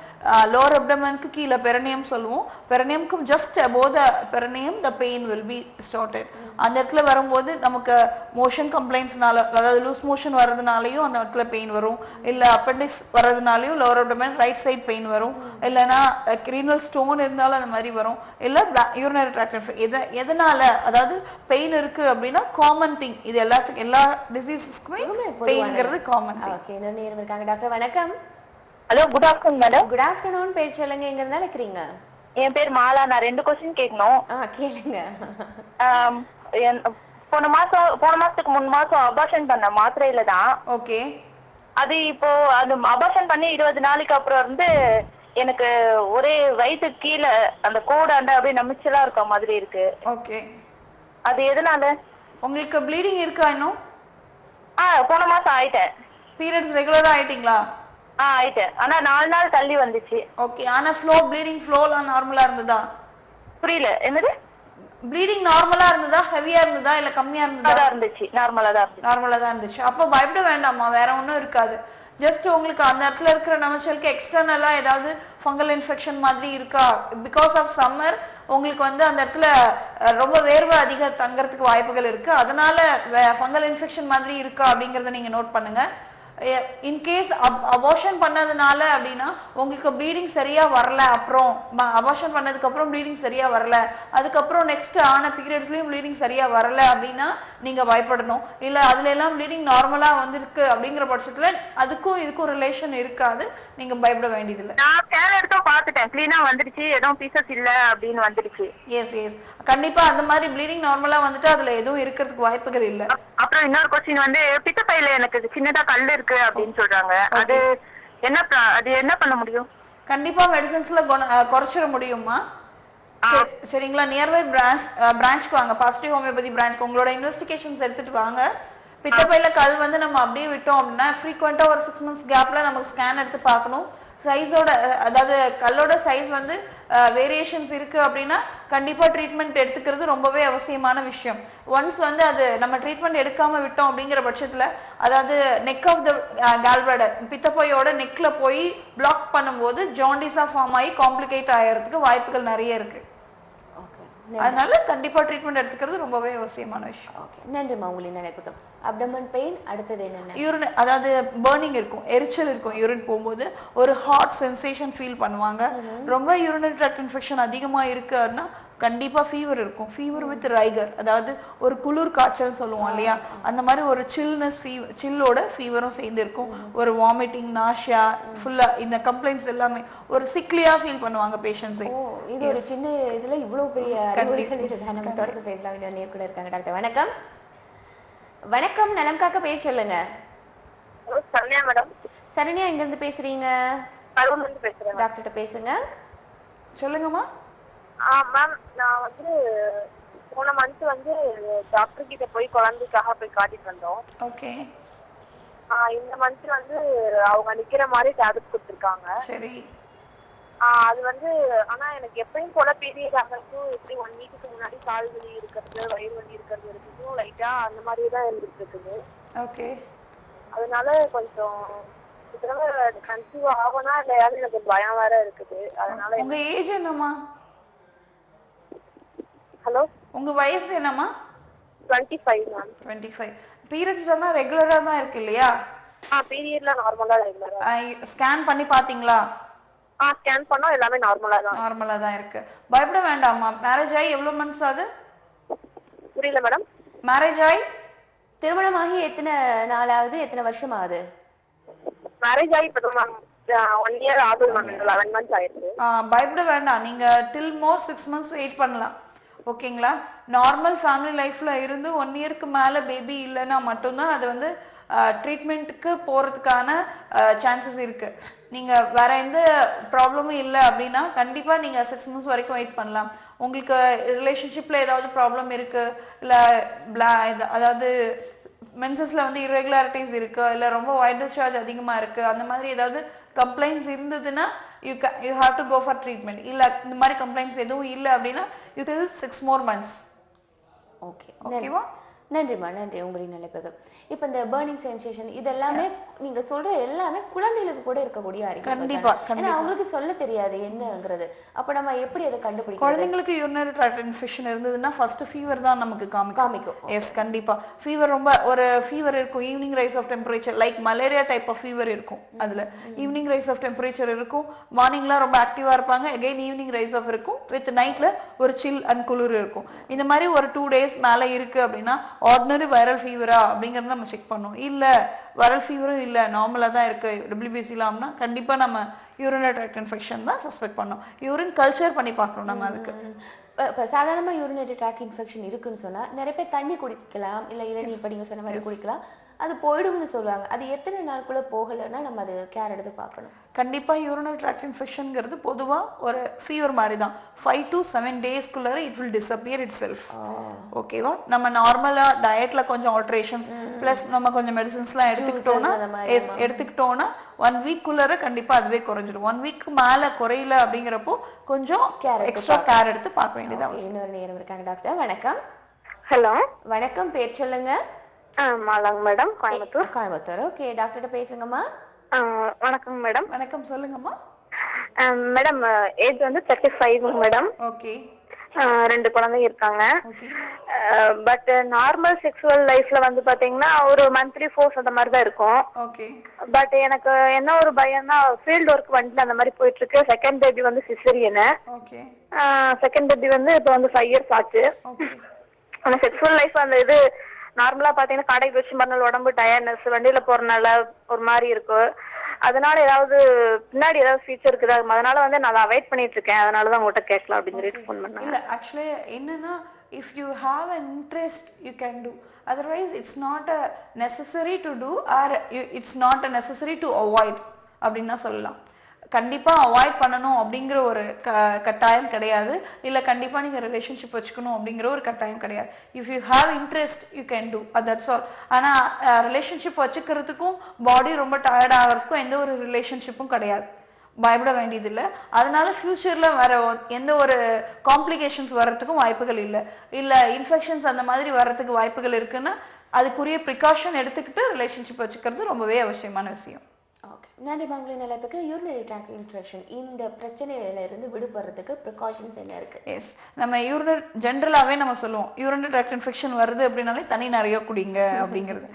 லோவர் அப்டோமனுக்கு கீழே பெரனியம் சொல்லுவோம் பெரனியம்க்கு just above the perineum the pain will be started அந்த இடத்துல வரும்போது நமக்கு மோஷன் கம்ப்ளைண்ட்ஸ்னால அதாவது லூஸ் மோஷன் வர்றதுனாலயும் அந்த இடத்துல பெயின் வரும் இல்ல அப்பெண்டிக்ஸ் வர்றதுனாலயும் lower abdomen right side pain வரும் இல்லைன்னா ரீனல் ஸ்டோன் இருந்தாலும் அந்த மாதிரி வரும் இல்ல யூரினரி ட்ராக்ட் எதனால அதாவது பெயின் இருக்கு அப்படின்னா காமன் திங் இது எல்லாத்துக்கும் எல்லா டிசீசஸ்க்குமே பெயின்ங்கிறது காமன் திங். ஓகே இன்னொரு நேரம் இருக்காங்க டாக்டர் வணக்கம். Hello good afternoon madam. Good afternoon. பேர் சொல்லுங்க, எங்க இருந்தா இருக்கிறீங்க? என் பேர் மாலா. நான் 2 क्वेश्चन கேட்கணும். கேளுங்க. போன மாசத்துக்கு 3 மாசம் அபார்ஷன் பண்ண மாத்திரையில தான். ஓகே. அது இப்போ அது அபார்ஷன் பண்ணி 20 நாளைக்கு அப்புறம் இருந்து எனக்கு ஒரே வயிற்றுக்கு கீழே அந்த கோடாண்ட அப்படியே நமிச்சலா இருக்க மாதிரி இருக்கு. ஓகே. அது எதனால? உங்களுக்கு ப்ளீடிங் இருக்கா இன்னும்? போன மாசம் ஆயிட்டேன். பீரியட்ஸ் ரெகுலரா ஆயிட்டீங்களா? ஆயிட்டேன். ஆனா 4 நாள் தள்ளி வந்துச்சு. ஓகே. ஆனா ப்ளீடிங் ஃப்ளோலாம் நார்மலா இருந்ததா? புரியல. என்னது? ப்ளீடிங் நார்மலா இருந்ததா, ஹெவியா இருந்ததா இல்ல கம்மியா இருந்ததா? இருந்துச்சு. நார்மலா தான் இருந்துச்சு. அப்ப பயப்பட வேண்டாமா, வேற ஒண்ணும் இருக்காது. ஜஸ்ட் உங்களுக்கு அந்த இடத்துல இருக்கிற நமைச்சலுக்கு எக்ஸ்டர்னலா ஏதாவது ஃபங்கல் இன்ஃபெக்ஷன் மாதிரி இருக்கா? பிகாஸ் ஆஃப் சம்மர் உங்களுக்கு வந்து அந்த இடத்துல ரொம்ப வேர்வை அதிக தங்கறதுக்கு வாய்ப்புகள் இருக்கு. அதனால ஃபங்கல் இன்ஃபெக்ஷன் மாதிரி இருக்கா அப்படிங்கறத நீங்க நோட் பண்ணுங்க. இன்கேஸ் அபார்ஷன் பண்ணதுனால அப்படின்னா உங்களுக்கு ப்ளீடிங் சரியா வரல, அப்புறம் அபார்ஷன் பண்ணதுக்கு அப்புறம் ப்ளீடிங் சரியா வரல, அதுக்கப்புறம் நெக்ஸ்ட் ஆன பீரியட்ஸ்லயும் ப்ளீடிங் சரியா வரல அப்படின்னா நீங்க பயப்படணும். இல்ல அதுல எல்லாம் ப்ளீடிங் நார்மலா வந்திருக்கு அப்படிங்கிற பட்சத்துல அதுக்கும் இதுக்கும் ரிலேஷன் இருக்காது, நீங்க பயப்பட வேண்டியதில்லை. நான் ஸ்கேன் எடுத்து பார்த்துட்டேன், க்ளீனா வந்துடுச்சு, எதுவும் பீசஸ் இல்ல அப்படின்னு வந்துடுச்சு. எஸ் கண்டிப்பா அந்த மாதிரி ப்ளீடிங் நார்மலா வந்துட்டு அதுல எதுவும் இருக்கிறதுக்கு வாய்ப்புகள் இல்ல. அப்புறம் இன்னொரு क्वेश्चन வந்து பித்தப்பையில எனக்கு சின்னதா கல் இருக்கு அப்படின்னு சொல்றாங்க. அது என்ன பண்ண முடியும்? கண்டிப்பா மெடிசன்ஸ்ல குறைச்சிட முடியுமா? சரிங்களா, நியர்பை பிரான்ச்க்கு வாங்க, பாசிட்டிவ் ஹோமியோபதி பிரான்ச்க்கு உங்களோட இன்வெஸ்டிகேஷன்ஸ் எடுத்துட்டு வாங்க. பித்தப்பையில கல் வந்து நம்ம அப்படியே விட்டோம் அப்படின்னா ஃப்ரீக்வெண்டா ஒரு 6 months கேப்ல நமக்கு ஸ்கேன் எடுத்து பார்க்கணும். சைஸோட அதாவது கல்லோட சைஸ் வந்து வேரியேஷன்ஸ் இருக்கு அப்படின்னா கண்டிப்பா ட்ரீட்மெண்ட் எடுத்துக்கிறது ரொம்பவே அவசியமான விஷயம். ஒன்ஸ் வந்து அது நம்ம ட்ரீட்மெண்ட் எடுக்காம விட்டோம் அப்படிங்கிற பட்சத்துல அதாவது நெக் ஆஃப் த கால்பிளாடர் பித்தப்பையோட நெக்ல போய் பிளாக் பண்ணும்போது ஜாண்டிஸா ஃபார்ம் ஆகி காம்ப்ளிகேட் ஆகிறதுக்கு வாய்ப்புகள் நிறைய இருக்கு. அதனால கண்டிப்பா ட்ரீட்மெண்ட் எடுத்துக்கிறது ரொம்பவே அவசியமான விஷயம். ஓகே நன்றிமா உங்களின் நினைப்புக்கு. அப்டமன் பெயின் அடுத்தது என்னன்னா யூரின் அதாவது பர்னிங் இருக்கும், எரிச்சல் இருக்கும். யூரின் போகும்போது ஒரு ஹாட் சென்சேஷன் ஃபீல் பண்ணுவாங்க. ரொம்ப யூரினரி ட்ராக்ட் இன்ஃபெக்ஷன் அதிகமா இருக்குன்னா கண்டிப்பா ஃபீவர் இருக்கும். ஃபீவர் வித் ரைகர் அதாவது ஒரு குளிர் காய்ச்சல் சொல்லுவோம் இல்லையா, அந்த மாதிரி ஒரு சில்லோட ஃபீவரும் சேர்ந்து இருக்கும். ஒரு வாமிட்டிங், நாஷியா, ஃபுல்லா இந்த கம்ப்ளைண்ட்ஸ் எல்லாமே ஒரு சிக்லியா ஃபீல் பண்ணுவாங்க பேஷண்ட்ஸ். இது ஒரு சின்ன இதுல இவ்வளவு பெரிய அறிகுறிகள் இருக்குதா? நம்ம தொடர்ந்து பேசலாம். இன்னொரு நேர் கூட இருக்காங்க. டாக்டர் வணக்கம். வணக்கம், நலம் காக்க பேர் சொல்லுங்க. சரண்யா மேடம். சரண்யா எங்க இருந்து பேசுறீங்க? கரூர்ல இருந்து பேசுறேன். டாக்டர்ட்ட பேசுங்க. சொல்லுங்கம்மா. மேம் நான் வந்து போன மந்த் வந்து டாக்டர் கிட்ட போய் குழந்தைக்காக போய் காட்டிட்டு வந்தோம். ஓகே. இந்த மந்த் வந்து அவங்க நிக்கிற மாதிரி டேப்லெட் கொடுத்துருக்காங்க. சரி. அது வந்து ஆனா எனக்கு எப்பயும் போல பீரியட் ஆகிறதுக்கும் எப்படி 1 வீக்குக்கு முன்னாடி கால் வலி இருக்கிறது, வயிறு வலி இருக்கிறது இருக்கும், லைட்டா அந்த மாதிரி தான் இருந்துட்டு இருக்குது. ஓகே. அதனால கொஞ்சம் கன்சீவ் ஆகும்னா இல்லையாவது எனக்கு பயம் வேற இருக்குது. அதனால உங்க ஏஜ் என்னம்மா? ஹலோ, உங்க வயசு என்னம்மா? 25 மேம். 25. பீரியட்ஸ் தான் ரெகுலரா தான் இருக்கு இல்லையா? பீரியட்ல நார்மலா ரெகுலரா. ஸ்கேன் பண்ணி பாத்தீங்களா? ஸ்கேன் பண்ணோம், எல்லாமே நார்மலா தான் இருக்கு. பயப்பட வேண்டாம்மா. மேரேஜ் ஆகி எவ்வளவு மந்த்ஸ் ஆகுது? புரியல மேடம். மேரேஜ் ஆகி திருமணமாகி எத்தனை நாளாவது, எத்தனை வருஷம் ஆகுது? மேரேஜ் ஆகி இப்போ 1 year ஆகுது மேம். 11 months ஆயிடுச்சு. பயப்பட வேண்டாம். நீங்க டில் மோர் 6 months வெயிட் பண்ணலாம். ஓகேங்களா? நார்மல் ஃபேமிலி லைஃப்ல இருந்து 1 yearக்கு மேல பேபி இல்லைன்னா மட்டும்தான் அது வந்து ட்ரீட்மெண்ட்டுக்கு போறதுக்கான சான்சஸ் இருக்கு. நீங்க வேற எந்த ப்ராப்ளமும் இல்லை அப்படின்னா கண்டிப்பா நீங்க 6 months வரைக்கும் வெயிட் பண்ணலாம். உங்களுக்கு ரிலேஷன்ஷிப்ல ஏதாவது ப்ராப்ளம் இருக்கு, இல்ல அதாவது மென்சஸ்ல வந்து irregularities இருக்கு இல்ல ரொம்ப white discharge அதிகமா இருக்கு அந்த மாதிரி ஏதாவது கம்ப்ளைண்ட்ஸ் இருந்ததுன்னா you have to go for treatment. இல்ல இந்த மாதிரி கம்ப்ளைண்ட்ஸ் எதுவும் இல்ல அப்படின்னா you till 6 more months. Okay ஓகேவா? நன்றிமா, நன்றி உங்களின் நிலைப்புகள். இப்ப இந்த பர்னிங் சென்சேஷன் இதெல்லாமே நீங்க சொல்ற எல்லாமே குழந்தைகளுக்கு கூட இருக்கக்கூடிய அறிகுறி. கண்டிப்பா ஏன்னா அவங்களுக்கு சொல்ல தெரியாது என்னங்கிறது. அப்ப நம்ம எப்படி அதை கண்டுபிடிக்கிறது? குழந்தைங்களுக்கு urinary tract infection இருந்ததுன்னா ஃபர்ஸ்ட் ஃபீவர் தான் நமக்கு காமிக்கும். எஸ் கண்டிப்பா ஃபீவர் ரொம்ப ஒரு ஃபீவர் இருக்கும், evening rise of temperature like malaria type of fever இருக்கும். அதுல ஈவினிங் ரைஸ் ஆஃப் டெம்பரேச்சர் இருக்கும், மார்னிங்ல ரொம்ப ஆக்டிவா இருப்பாங்க, அகைன் ஈவினிங் ரைஸ் ஆஃப் இருக்கும், வித் நைட்ல ஒரு சில் அண்ட் குளிர் இருக்கும். இந்த மாதிரி ஒரு 2 days மேல இருக்கு அப்படின்னா ஆர்டினரி வைரல் ஃபீவரா அப்படிங்கறத நம்ம செக் பண்ணோம். இல்ல வைரல் ஃபீவரும் இல்ல நார்மலா தான் இருக்கு WBC இல்லாமனா கண்டிப்பா நம்ம யூரினரி ட்ராக்ட் இன்ஃபெக்ஷன் தான் சஸ்பெக்ட் பண்ணோம். யூரின் கல்ச்சர் பண்ணி பார்க்கணும் நம்ம அதுக்கு. சாதாரணமா யூரினரி ட்ராக்ட் இன்ஃபெக்ஷன் இருக்குன்னு சொன்னா நிறைய பேர் தண்ணி குடிக்கலாம், இல்ல இளநீர் படிங்க சொன்ன மாதிரி குடிக்கலாம், அது போயிடும்னு சொல்லுவாங்க. அது எத்தனை நாளுக்குள்ள போகலைன்னா நம்ம அது கேர் எடுத்து பார்க்கணும்? கண்டிப்பா யூரினரி ட்ராக்ட் இன்ஃபெக்ஷன்ங்கிறது பொதுவா ஒரு ஃபீவர் மாதிரி தான். 5 to 7 daysக்குள்ள it will disappear itself. ஓகேவா? நம்ம நார்மலா டயட்ல கொஞ்சம் ஆல்டரேஷன்ஸ் பிளஸ் நம்ம கொஞ்சம் மெடிசின்ஸ்லாம் எடுத்துக்கிட்டோம்னா 1 week குள்ளர கண்டிப்பா அதுவே குறைஞ்சிடும். 1 week மேல குறையல அப்படிங்கிறப்போ கொஞ்சம் எக்ஸ்ட்ரா கேர் எடுத்து பார்க்க வேண்டியதா. இன்னொரு நேரம் இருக்காங்க. டாக்டர் வணக்கம். ஹலோ வணக்கம், பேர் சொல்லுங்க. மாலாங்க மேடம், கோயம்புத்தூர். கோயம்புத்தூர். ஓகே, டாக்டர்கிட்ட பேசுங்கம்மா. வணக்கம் மேடம். வணக்கம், சொல்லுங்கம்மா. மேடம் ஏஜ் வந்து 35 மேடம். ஓகே. 2 குழந்தைங்க இருக்காங்க. பட் நார்மல் செக்ஸுவல் லைஃப்ல வந்து பாத்தீங்கன்னா ஒரு மந்த்லி ஃபோர்ஸ் அந்த மாதிரி தான் இருக்கும். ஓகே. பட் எனக்கு என்ன ஒரு பயம்னா ஃபீல்ட் ஒர்க் வண்டில அந்த மாதிரி போயிட்டு இருக்கு. செகண்ட் பேபி வந்து சிசேரியன். ஓகே. செகண்ட் பேபி வந்து இப்போ வந்து 5 years ஆச்சு. அந்த செக்ஸுவல் லைஃப் அந்த இது நார்மலா பாத்தீங்கன்னா கடைக்கு வச்சு மறுநாள் உடம்பு டயர்னஸ், வண்டியில போறதுனால ஒரு மாதிரி இருக்கு. அதனால ஏதாவது பின்னாடி ஏதாவது ஃபீச்சர் இருக்குதா? அதனால வந்து நான் அவாய்ட் பண்ணிட்டு இருக்கேன். அதனாலதான் உங்ககிட்ட கேட்கலாம் அப்படின்னு சொல்லிட்டு ஃபோன் பண்ணேன். இல்ல ஆக்சுவலி என்னன்னா if you have an interest you can do, otherwise it's not a necessary to do or it's not a necessary to avoid அப்படின்னா சொல்லலாம். கண்டிப்பா அவாய்ட் பண்ணணும் அப்படிங்கிற ஒரு கட்டாயம் கிடையாது, இல்ல கண்டிப்பா நீங்க ரிலேஷன்ஷிப் வச்சுக்கணும் அப்படிங்கிற ஒரு கட்டாயம் கிடையாது. If you have interest you can do, that's all. ஆனா ரிலேஷன்ஷிப் வச்சுக்கிறதுக்கும் பாடி ரொம்ப டயர்ட் ஆகிறதுக்கும் எந்த ஒரு ரிலேஷன்ஷிப்பும் கிடையாது, பயப்பட வேண்டியது இல்லை. அதனால ஃபியூச்சர்ல வர எந்த ஒரு காம்ப்ளிகேஷன்ஸ் வர்றதுக்கும் வாய்ப்புகள் இல்லை. இல்ல இன்ஃபெக்ஷன்ஸ் அந்த மாதிரி வர்றதுக்கு வாய்ப்புகள் இருக்குன்னா அதுக்குரிய ப்ரிகாஷன் எடுத்துக்கிட்டு ரிலேஷன்ஷிப் வச்சுக்கிறது ரொம்பவே அவசியமான விஷயம். ஓகே, நன்றி. உங்களின் நிலைப்புக்கு யூரினரி ட்ராக்ட் இன்ஃபெக்ஷன் இந்த பிரச்சனையில இருந்து விடுபடுறதுக்கு ப்ரிகாஷன்ஸ் என்ன இருக்கு? எஸ், நம்ம யூரினரி ஜென்ரலாவே நம்ம சொல்லுவோம் யூரினரி ட்ராக்ட் இன்ஃபெக்ஷன் வருது அப்படின்னாலே தண்ணி நிறைய குடிங்க அப்படிங்கிறது.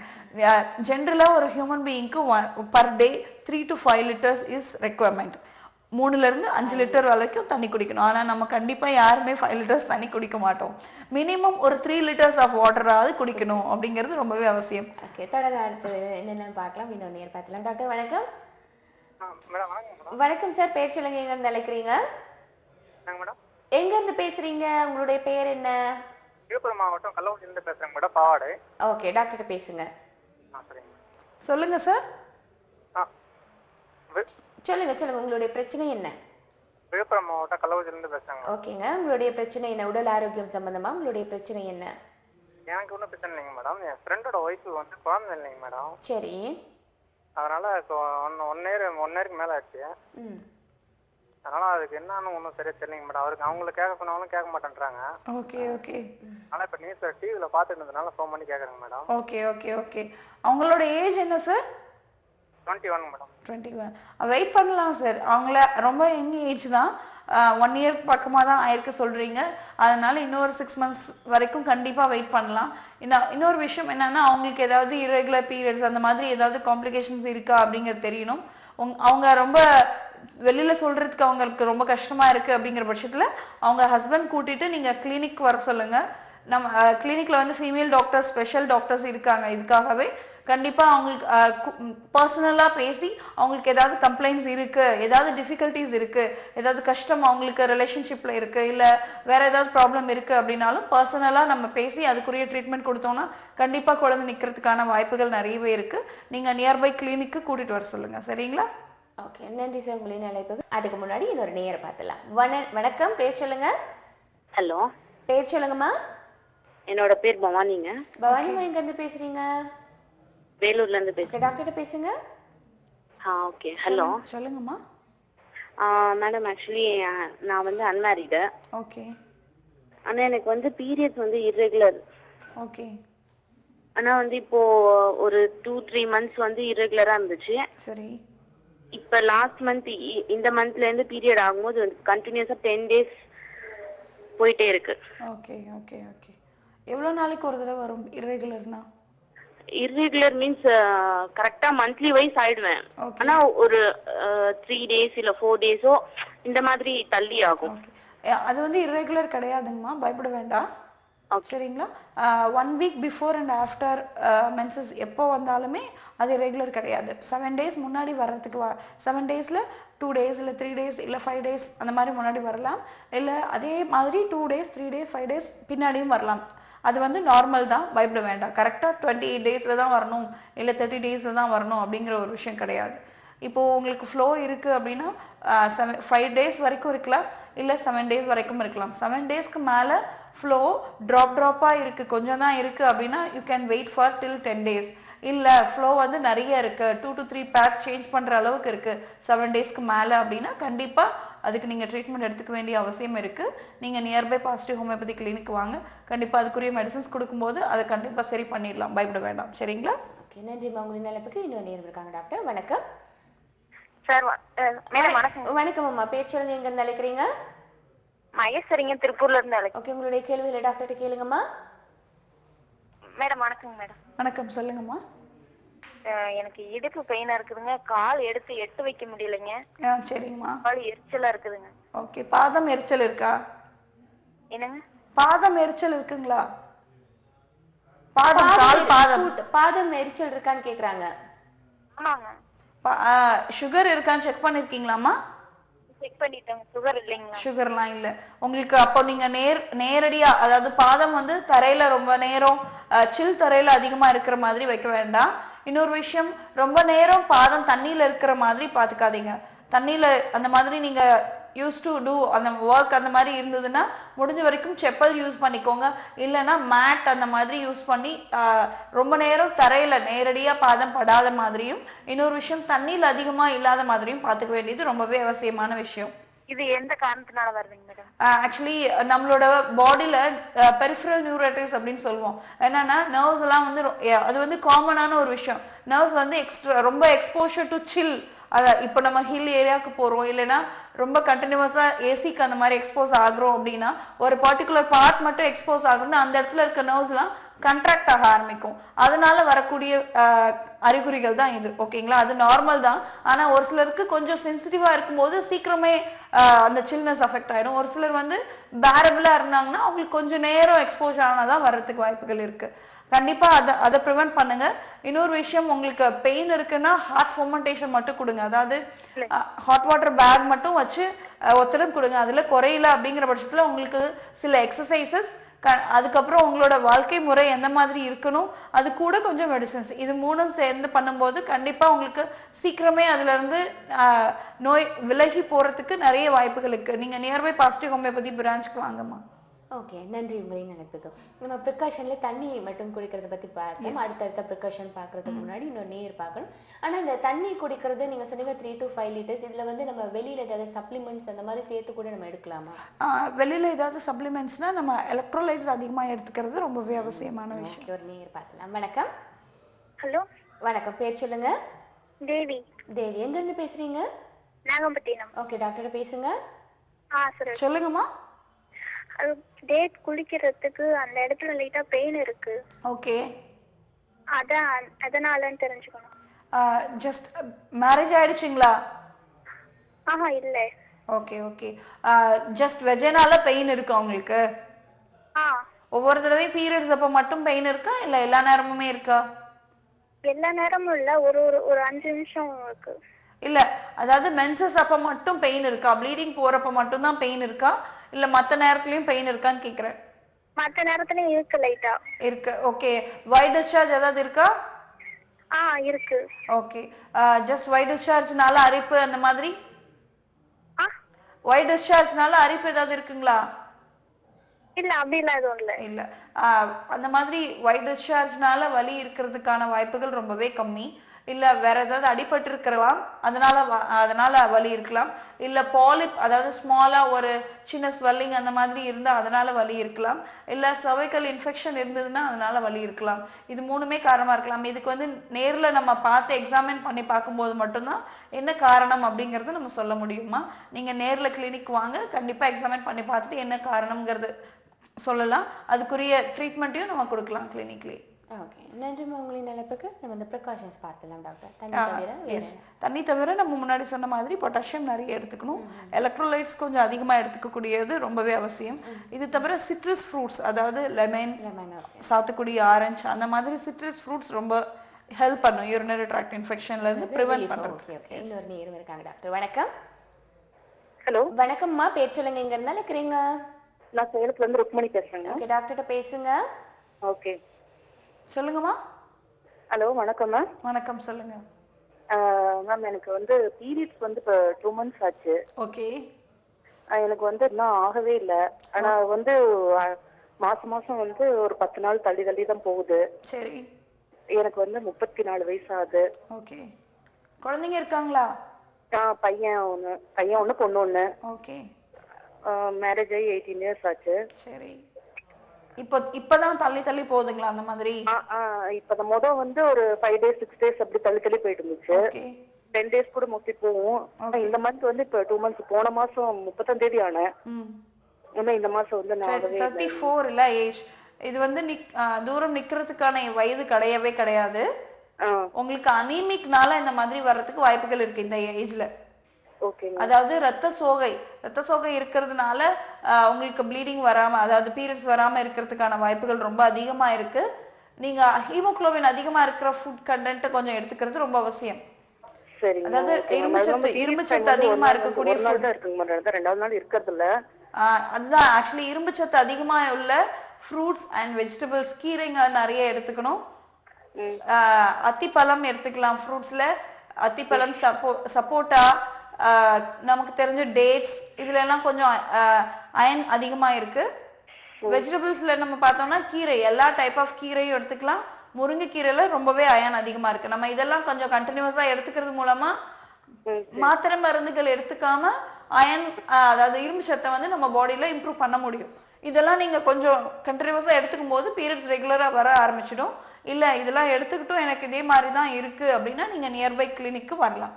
ஜென்ரலா ஒரு ஹியூமன் பீயிங்க்கு per day 3 to 5 liters is requirement. 3ல இருந்து 5 லிட்டர் வரைக்கும் தண்ணி குடிக்கணும். ஆனா நம்ம கண்டிப்பா யாருமே 5 liters தண்ணி குடிக்க மாட்டோம். மினிமம் ஒரு 3 liters ஆஃப் வாட்டராவது குடிக்கணும் அப்படிங்கிறது ரொம்பவே அவசியம். ஓகே, தொடர்ந்து அடுத்து என்னென்னு பார்க்கலாம். இன்னொரு நேர் பார்க்கலாம். டாக்டர் வணக்கம். மேடம் வணக்கம் சார், பேர் சொல்லுங்க. எங்க இருந்து அழைக்கிறீங்க? மேடம் எங்க இருந்து பேசுறீங்க? உங்களுடைய பேர் என்ன? விழுப்புரம் மாவட்டம் கள்ளக்குறிச்சியிலிருந்து பேசுறேங்க மேடம், பாவாடை. ஓகே, டாக்டர்கிட்ட பேசுங்க. சரிங்க. சொல்லுங்க சார். சொல்லுங்க சொல்லுங்க, உங்களுடைய பிரச்சனை என்ன? விழுப்புரம் மாவட்டம் கள்ளக்குறிச்சியிலிருந்து பேசுறேங்க. ஓகேங்க, உங்களுடைய பிரச்சனை என்ன? உடல் ஆரோக்கியம் சம்பந்தமா உங்களுடைய பிரச்சனை என்ன? எனக்கு ஒன்றும் பிரச்சனை இல்லைங்க மேடம். என் ஃப்ரெண்டோட ஒய்ஃபு வந்து குழந்தை இல்லைங்க மேடம். சரி. அதனால இப்போ ஒன் இயருக்கு மேலே ஆச்சு. அதனால அதுக்கு என்னன்னு ஒன்றும் சரியா தெரியலைங்க மேடம். அவருக்கு அவங்கள கேட்க சொன்னாலும் கேட்க மாட்டேன்றாங்க. Okay okay. ஆனால் இப்போ நியூஸ் டிவியில் பார்த்துட்டு இருந்ததுனால ஃபோன் பண்ணி கேட்குறேங்க மேடம். Okay okay okay. அவங்களோட ஏஜ் என்ன சார்? 21 மேடம். 21. வெயிட் பண்ணலாம் சார். அவங்கள ரொம்ப யங் ஏஜ் தான், 1 year பக்கமா தான் ஆயிருக்கு சொல்றீங்க. அதனால இன்னொரு 6 months வரைக்கும் கண்டிப்பா வெயிட் பண்ணலாம். இன்னொரு விஷயம் என்னன்னா அவங்களுக்கு ஏதாவது irregular periods அந்த மாதிரி ஏதாவது காம்ப்ளிகேஷன்ஸ் இருக்கா அப்படிங்கிறது தெரியணும். அவங்க ரொம்ப வெளியில சொல்றதுக்கு அவங்களுக்கு ரொம்ப கஷ்டமா இருக்கு அப்படிங்கிற பட்சத்துல அவங்க ஹஸ்பண்ட் கூட்டிட்டு நீங்க கிளினிக் வர சொல்லுங்க. நம்ம கிளினிக்ல வந்து ஃபீமேல் டாக்டர்ஸ், ஸ்பெஷல் டாக்டர்ஸ் இருக்காங்க இதுக்காகவே. கண்டிப்பா அவங்களுக்கு பர்சனலா பேசி அவங்களுக்கு ஏதாவது கம்ப்ளைண்ட்ஸ் இருக்கு, ஏதாவது டிஃபிகல்ட்டிஸ் இருக்கு, ஏதாவது கஷ்டம் அவங்களுக்கு ரிலேஷன்ஷிப்ல இருக்கு, இல்ல வேற ஏதாவது ப்ராப்ளம் இருக்கு அப்படின்னாலும் பர்சனலா நம்ம பேசி அதுக்குரிய ட்ரீட்மெண்ட் கொடுத்தோம்னா கண்டிப்பா குழந்தை நிக்கிறதுக்கான வாய்ப்புகள் நிறையவே இருக்கு. நீங்க நியர்பை கிளினிக்கு கூட்டிட்டு வர சொல்லுங்க. சரிங்களா? ஓகே, நன்றி சார் உங்களின் அழைப்புக்கு. அதுக்கு முன்னாடி இன்னொரு நேயரை பார்க்கலாம். வணக்கம், பேர் சொல்லுங்க. ஹலோ, பேர் சொல்லுங்கம்மா. என்னோட பேர் பவானிங்க. பவானிமா எங்க இருந்து பேசுறீங்க? வேலூர்ல இருந்து பேசுறேன். டாக்டர்கிட்ட பேசுங்க. ஓகே. ஹலோ சொல்லுங்கம்மா. மேடம், ஆக்சுவலி நான் வந்து அன்மேரிடு. ஓகே. ஆனா எனக்கு வந்து பீரியட்ஸ் வந்து இர்ரெகுலர். ஓகே. ஆனா வந்து இப்போ ஒரு 2-3 months வந்து இர்ரெகுலரா இருந்துச்சு. சரி. இப்ப லாஸ்ட் மந்த் இந்த மந்த்ல இருந்து பீரியட் ஆகும்போது கண்டினியூஸா 10 days போயிட்டே இருக்கு. Okay okay okay. எவ்வளவு நாளைக்கு ஒரு தடவை வரும் இர்ரெகுலர்னா? இர்ரெகுலர் மீன்ஸ் கரெக்டா மந்த்லி வைஸ் ஆயிடுவேன். ஆனா ஒரு 3 days இல்ல 4 days இந்த மாதிரி தள்ளி ஆகும். அது வந்து இர்ரெகுலர் கிடையாதுங்கம்மா, பயப்பட வேண்டாம். சரிங்களா? 1 week before and after menses எப்போ வந்தாலுமே அது ரெகுலர் கிடையாது. 7 days முன்னாடி வர்றதுக்கு 7 daysல 2 days இல்ல 3 days இல்ல 5 days அந்த மாதிரி முன்னாடி வரலாம். இல்ல அதே மாதிரி 2 days 3 days 5 days பின்னாடியும் வரலாம். அது வந்து நார்மல் தான், பயப்பட வேண்டாம். கரெக்டா 28 daysல தான் வரணும் இல்ல 30 daysல தான் வரணும் அப்படிங்கிற ஒரு விஷயம் கிடையாது. இப்போ உங்களுக்கு ஃப்ளோ இருக்கு அப்படின்னா 5 days வரைக்கும் இருக்கலாம், இல்ல 7 days வரைக்கும் இருக்கலாம். 7 daysக்கு மேல ஃப்ளோ ட்ராப்பா இருக்கு, கொஞ்சம் தான் இருக்கு அப்படின்னா you can wait for till 10 days. இல்ல ஃப்ளோ வந்து நிறைய இருக்கு, 2 to 3 pads சேஞ்ச் பண்ற அளவுக்கு இருக்கு 7 daysக்கு மேல அப்படின்னா கண்டிப்பா அதுக்கு நீங்க ட்ரீட்மெண்ட் எடுத்துக்க வேண்டிய அவசியம் இருக்கு. நீங்க நியர்பை பாசிட்டிவ் ஹோமியோபதி கிளினிக் வாங்க, கண்டிப்பா அதுக்குரிய மெடிசன்ஸ் கொடுக்கும்போது அதை கண்டிப்பா சரி பண்ணிடலாம், பயப்பட வேண்டாம். சரிங்களா? ஓகே, நன்றிம்மா. உங்களுடைய நிலைப்புக்கு இன்னொரு நேரம் இருக்காங்க. டாக்டர் வணக்கம். சார் மேடம் வணக்கம். வணக்கம் அம்மா, பேர் சொல்லுங்க. எங்க இருந்து அழைக்கிறீங்க? மகேஸ்வரிங்க, திருப்பூர்ல இருந்து அழைக்கிறேன். ஓகே, உங்களுடைய கேள்விகளை டாக்டர்கிட்ட கேளுங்கம்மா. மேடம் வணக்கங்க மேடம். வணக்கம், சொல்லுங்கம்மா. எனக்கு இடுப்பு பெயினா இருக்குதுங்க, கால் எடுத்து எட்டு வைக்க முடியலைங்க. சரிங்கம்மா. கால் எரிச்சலா இருக்குதுங்க. ஓகே. பாதம் எரிச்சல் இருக்கா? என்னங்க? பாதம் எரிச்சல் இருக்குங்களா? பாதம் கால் பாதம் பாதம் எரிச்சல் இருக்கான்னு கேக்குறாங்க. ஆமாங்க. சுகர் இருக்கான்னு செக் பண்ணிருக்கீங்களாமா? செக் பண்ணிட்டேங்க, சுகர் இல்லைங்களா? சுகர்லாம் இல்ல உங்களுக்கு. அப்போ நீங்க நேரடியா, அதாவது பாதம் வந்து தரையில ரொம்ப நேரம் சில் தரையில அதிகமா இருக்கிற மாதிரி வைக்க வேண்டாம். இன்னொரு விஷயம், ரொம்ப நேரம் பாதம் தண்ணியில இருக்கிற மாதிரி பாத்துக்காதீங்க. தண்ணியில அந்த மாதிரி நீங்க யூஸ் டு டூ அந்த ஒர்க் அந்த மாதிரி இருந்ததுன்னா முடிஞ்ச வரைக்கும் செப்பல் யூஸ் பண்ணிக்கோங்க. இல்லைன்னா மேட் அந்த மாதிரி யூஸ் பண்ணி ரொம்ப நேரம் தரையில நேரடியா பாதம் படாத மாதிரியும், இன்னொரு விஷயம் தண்ணியில் அதிகமா இல்லாத மாதிரியும் பார்த்துக்க வேண்டியது ரொம்பவே அவசியமான விஷயம். இது எந்த காரணத்தினால வருதுங்க மேடம்? ஆக்சுவலி நம்மளோட பாடியில பெரிஃபரல் நியூரைட்டிஸ் அப்படின்னு சொல்லுவோம். என்னன்னா நர்வ்ஸ் எல்லாம் வந்து அது வந்து காமனான ஒரு விஷயம். நர்வ்ஸ் வந்து ரொம்ப எக்ஸ்போஷர் டு சில். இப்போ நம்ம ஹில் ஏரியாவுக்கு போறோம், இல்லைன்னா ரொம்ப கண்டினியூஸா ஏசிக்கு அந்த மாதிரி எக்ஸ்போஸ் ஆகுறோம் அப்படின்னா ஒரு பர்டிகுலர் பார்ட் மட்டும் எக்ஸ்போஸ் ஆகுதுன்னா அந்த இடத்துல இருக்க நர்வ்ஸ் எல்லாம் கண்ட்ராக்ட் ஆக ஆரம்பிக்கும். அதனால வரக்கூடிய அறிகுறிகள் தான் இது. ஓகேங்களா? அது நார்மல் தான். ஆனா ஒரு சிலருக்கு கொஞ்சம் சென்சிட்டிவா இருக்கும்போது சீக்கிரமே அந்த சில்னஸ் அஃபெக்ட் ஆயிடும். ஒரு சிலர் வந்து பேரபிளா இருந்தாங்கன்னா அவங்களுக்கு கொஞ்சம் நேரம் எக்ஸ்போஸ் ஆனாதான் வர்றதுக்கு வாய்ப்புகள் இருக்கு. கண்டிப்பா அதை ப்ரிவென்ட் பண்ணுங்க. இன்னொரு விஷயம், உங்களுக்கு பெயின் இருக்குன்னா ஹாட் ஃபெர்மெண்டேஷன் மட்டும் கொடுங்க. அதாவது ஹாட் வாட்டர் பேக் மட்டும் வச்சு ஒத்தடம் கொடுங்க. அதுல குறையல அப்படிங்கிற பட்சத்துல உங்களுக்கு சில எக்ஸசைசஸ், அதுக்கப்புறம் உங்களோட வாழ்க்கை முறை எந்த மாதிரி இருக்கணும், அது கூட கொஞ்சம் மெடிசன்ஸ், இது மூணும் சேர்ந்து பண்ணும்போது கண்டிப்பா உங்களுக்கு சீக்கிரமே அதுல இருந்து நோய் விலகி போறதுக்கு நிறைய வாய்ப்புகள் இருக்கு. நீங்க நியர்பை பாசிட்டிவ் ஹோமியோபதி பிரான்ச்சுக்கு வாங்கம்மா. ஓகே, நன்றி. உங்களையும் நினைப்புக்கு. நம்ம ப்ரிகாஷன்ல தண்ணி மட்டும் குடிக்கிறத பத்தி பார்த்தோம். அடுத்தடுத்த ப்ரிகாஷன் பாக்குறதுக்கு முன்னாடி இன்னொரு நேர் பார்க்கணும். ஆனா இந்த தண்ணி குடிக்கிறது நீங்க சொன்னீங்க 3 to 5 liters. இதுல வந்து நம்ம வெளியில ஏதாவது சப்ளிமெண்ட்ஸ் அந்த மாதிரி சேர்த்து கூட நம்ம எடுக்கலாமா? வெளியில ஏதாவது சப்ளிமெண்ட்ஸ்னா நம்ம எலக்ட்ரோலைட்ஸ் அதிகமா எடுத்துக்கிறது ரொம்பவே அவசியமான விஷயம். ஒரு நேர் பார்க்கலாம். வணக்கம். ஹலோ வணக்கம், பேர் சொல்லுங்க. தேவி. தேவி, எங்க இருந்து பேசுறீங்க? நாகம்பட்டினம். ஓகே, டாக்டர் பேசுங்க. சரி சொல்லுங்கம்மா. அது டேட் குளிக்கிறதுக்கு அந்த இடத்துல லைட்டா பெயின் இருக்கு. ஓகே. அதனாலன்னு தெரிஞ்சுக்கணும். ஜஸ்ட் மேரேஜ் ஆயிடுச்சுங்களா? இல்ல. Okay okay. ஜஸ்ட் வெஜைனால பெயின் இருக்கா உங்களுக்கு? ஒவ்வொரு தடவையும் பீரியட்ஸ் அப்ப மட்டும் பெயின் இருக்கா இல்ல எல்லா நேரமுமே இருக்கா? எல்லா நேரமும் இல்ல, ஒரு ஒரு 5 நிமிஷம் இருக்கு. இல்ல, அதாவது மென்சஸ் அப்ப மட்டும் பெயின் இருக்கா? ப்ளீடிங் போறப்ப மட்டும் தான் பெயின் இருக்கா இல்ல மத்த நேரத்துலயும் பெயின் இருக்கான்னு கேக்குறேன். மத்த நேரத்துலயும் இருக்கு, லைட்டா இருக்கு. ஓகே. ஒயிட் டிஸ்சார்ஜ் ஏதாவது இருக்கா? இருக்கு. ஓகே. ஜஸ்ட் ஒயிட் டிஸ்சார்ஜ்னால அரிப்பு அந்த மாதிரி? ஒயிட் டிஸ்சார்ஜ்னால அரிப்பு ஏதாவது இருக்குங்களா? இல்ல அப்படிலாம் எதுவும் இல்ல. இல்ல அந்த மாதிரி ஒயிட் டிஸ்சார்ஜ்னால வலி இருக்கிறதுக்கான வாய்ப்புகள் ரொம்பவே கம்மி. இல்ல வேற ஏதாவது அடிபட்டு இருக்கலாம், அதனால வலி இருக்கலாம். இல்ல பாலிப், அதாவது ஸ்மாலா ஒரு சின்ன ஸ்வெல்லிங் அந்த மாதிரி இருந்தா அதனால வலி இருக்கலாம். இல்ல சர்வைக்கல் இன்ஃபெக்ஷன் இருந்ததுன்னா அதனால வலி இருக்கலாம். இது மூணுமே காரணமா இருக்கலாம். இதுக்கு வந்து நேர்ல நம்ம பார்த்து எக்ஸாமின் பண்ணி பார்க்கும்போது மட்டும்தான் என்ன காரணம் அப்படிங்கறது நம்ம சொல்ல முடியுமா. நீங்க நேர்ல கிளினிக் வாங்க, கண்டிப்பா எக்ஸாமின் பண்ணி பார்த்துட்டு என்ன காரணம்ங்கிறது சொல்லலாம். அதுக்குரிய ட்ரீட்மெண்ட்டையும் நம்ம கொடுக்கலாம் கிளினிக்லயே. ஓகே, நன்றிமா உங்களின் நிலைப்புக்கு. நம்ம இந்த ப்ரிகாஷன்ஸ் பார்த்துலாம் டாக்டர். தண்ணி தவிர நம்ம முன்னாடி சொன்ன மாதிரி பொட்டாசியம் நிறைய எடுத்துக்கணும். எலக்ட்ரோலைட்ஸ் கொஞ்சம் அதிகமா எடுத்துக்கக்கூடியது ரொம்பவே அவசியம். இது தவிர சிட்ரஸ் ஃப்ரூட்ஸ், அதாவது லெமன், சாத்துக்குடி, ஆரஞ்சு அந்த மாதிரி சிட்ரஸ் ஃப்ரூட்ஸ் ரொம்ப ஹெல்ப் பண்ணும் யூரினரி ட்ராக்ட் இன்ஃபெக்ஷன்ல இருந்து பிரிவென்ட் பண்றதுக்கு. இன்னொரு நேரம் இருக்காங்க டாக்டர். வணக்கம். ஹலோ வணக்கம்மா, பேர் சொல்லுங்க, எங்க இருந்தாலும் இருக்கிறீங்க? நான் சேலத்துல இருந்து ருக்மணி பேசுறேங்க. ஓகே, டாக்டர்கிட்ட பேசுங்க. ஓகே, சொல்லுங்கம்மா. ஹலோ வணக்கம் மேம். வணக்கம், சொல்லுங்க மேம். எனக்கு வந்து பீரியட்ஸ் வந்து இப்போ 2 months ஆச்சு. ஓகே. எனக்கு வந்து இன்னும் ஆகவே இல்லை. ஆனா வந்து மாசம் வந்து ஒரு 10 நாள் தள்ளி தான் போகுது. சரி. எனக்கு வந்து 34 வயசு ஆகுது. ஓகே. குழந்தைங்க இருக்காங்களா? பையன் ஒண்ணு பொண்ணு ஒண்ணு. ஓகே. மேரேஜ் ஆகி 18 years ஆச்சு. சரி. இப்பதான் தள்ளி போகுதுங்களா அந்த மாதிரி? இப்ப மொதல் வந்து ஒரு 5 days 6 days அப்படி தள்ளி போயிட்டு இருந்துச்சு. 10 days கூட மோஸ்ட்லி போகும். இந்த மந்த் வந்து இப்ப 2 months. போன மாசம் 30ஆம் தேதி ஆனேன். இந்த மாசம் வந்து நான் 34 இல்ல ஏஜ். இது வந்து தூரம் நிக்கிறதுக்கான வயது கிடையவே கிடையாது. உங்களுக்கு அனீமிக்னால இந்த மாதிரி வர்றதுக்கு வாய்ப்புகள் இருக்கு இந்த ஏஜ்ல. அதாவது ரத்த சோகை இருக்கிறதுனால உங்களுக்கு ப்ளீடிங் வராம, அதாவது பீரியட்ஸ் வராம இருக்கிறதுக்கான வாய்ப்புகள் ரொம்ப அதிகமா இருக்கு. நீங்க ஹீமோகுளோபின் அதிகமா இருக்கிற ஃபுட் கண்டென்ட் கொஞ்சம் எடுத்துக்கிறது ரொம்ப அவசியம். அதாவது இரும்பு சத்து அதிகமா இருக்கக்கூடிய ரெண்டாவது நாள் இருக்கிறது இல்ல. அதுதான் ஆக்சுவலி இரும்பு சத்து அதிகமா உள்ள ஃப்ரூட்ஸ் அண்ட் வெஜிடபிள்ஸ், கீரைங்க நிறைய எடுத்துக்கணும். அத்திப்பழம் எடுத்துக்கலாம். ஃப்ரூட்ஸ்ல அத்திப்பழம், சப்போட்டா, நமக்கு தெரிஞ்ச டேட்ஸ், இதுல எல்லாம் கொஞ்சம் அயன் அதிகமா இருக்கு. வெஜிடபிள்ஸ்ல நம்ம பார்த்தோம்னா கீரை, எல்லா டைப் ஆஃப் கீரையும் எடுத்துக்கலாம். முருங்கைக்கீரையில ரொம்பவே அயன் அதிகமா இருக்கு. நம்ம இதெல்லாம் கொஞ்சம் கண்டினியூஸா எடுத்துக்கிறது மூலமா மாத்திரை மருந்துகள் எடுத்துக்காம அயன், அதாவது இரும்பு சத்தை வந்து நம்ம பாடியில இம்ப்ரூவ் பண்ண முடியும். இதெல்லாம் நீங்க கொஞ்சம் கண்டினியூஸா எடுத்துக்கும் போது பீரியட்ஸ் ரெகுலரா வர ஆரம்பிச்சிடும். இல்ல இதெல்லாம் எடுத்துக்கிட்டும் எனக்கு இதே மாதிரி தான் இருக்கு அப்படின்னா நீங்க நியர்பை கிளினிக்கு வரலாம்.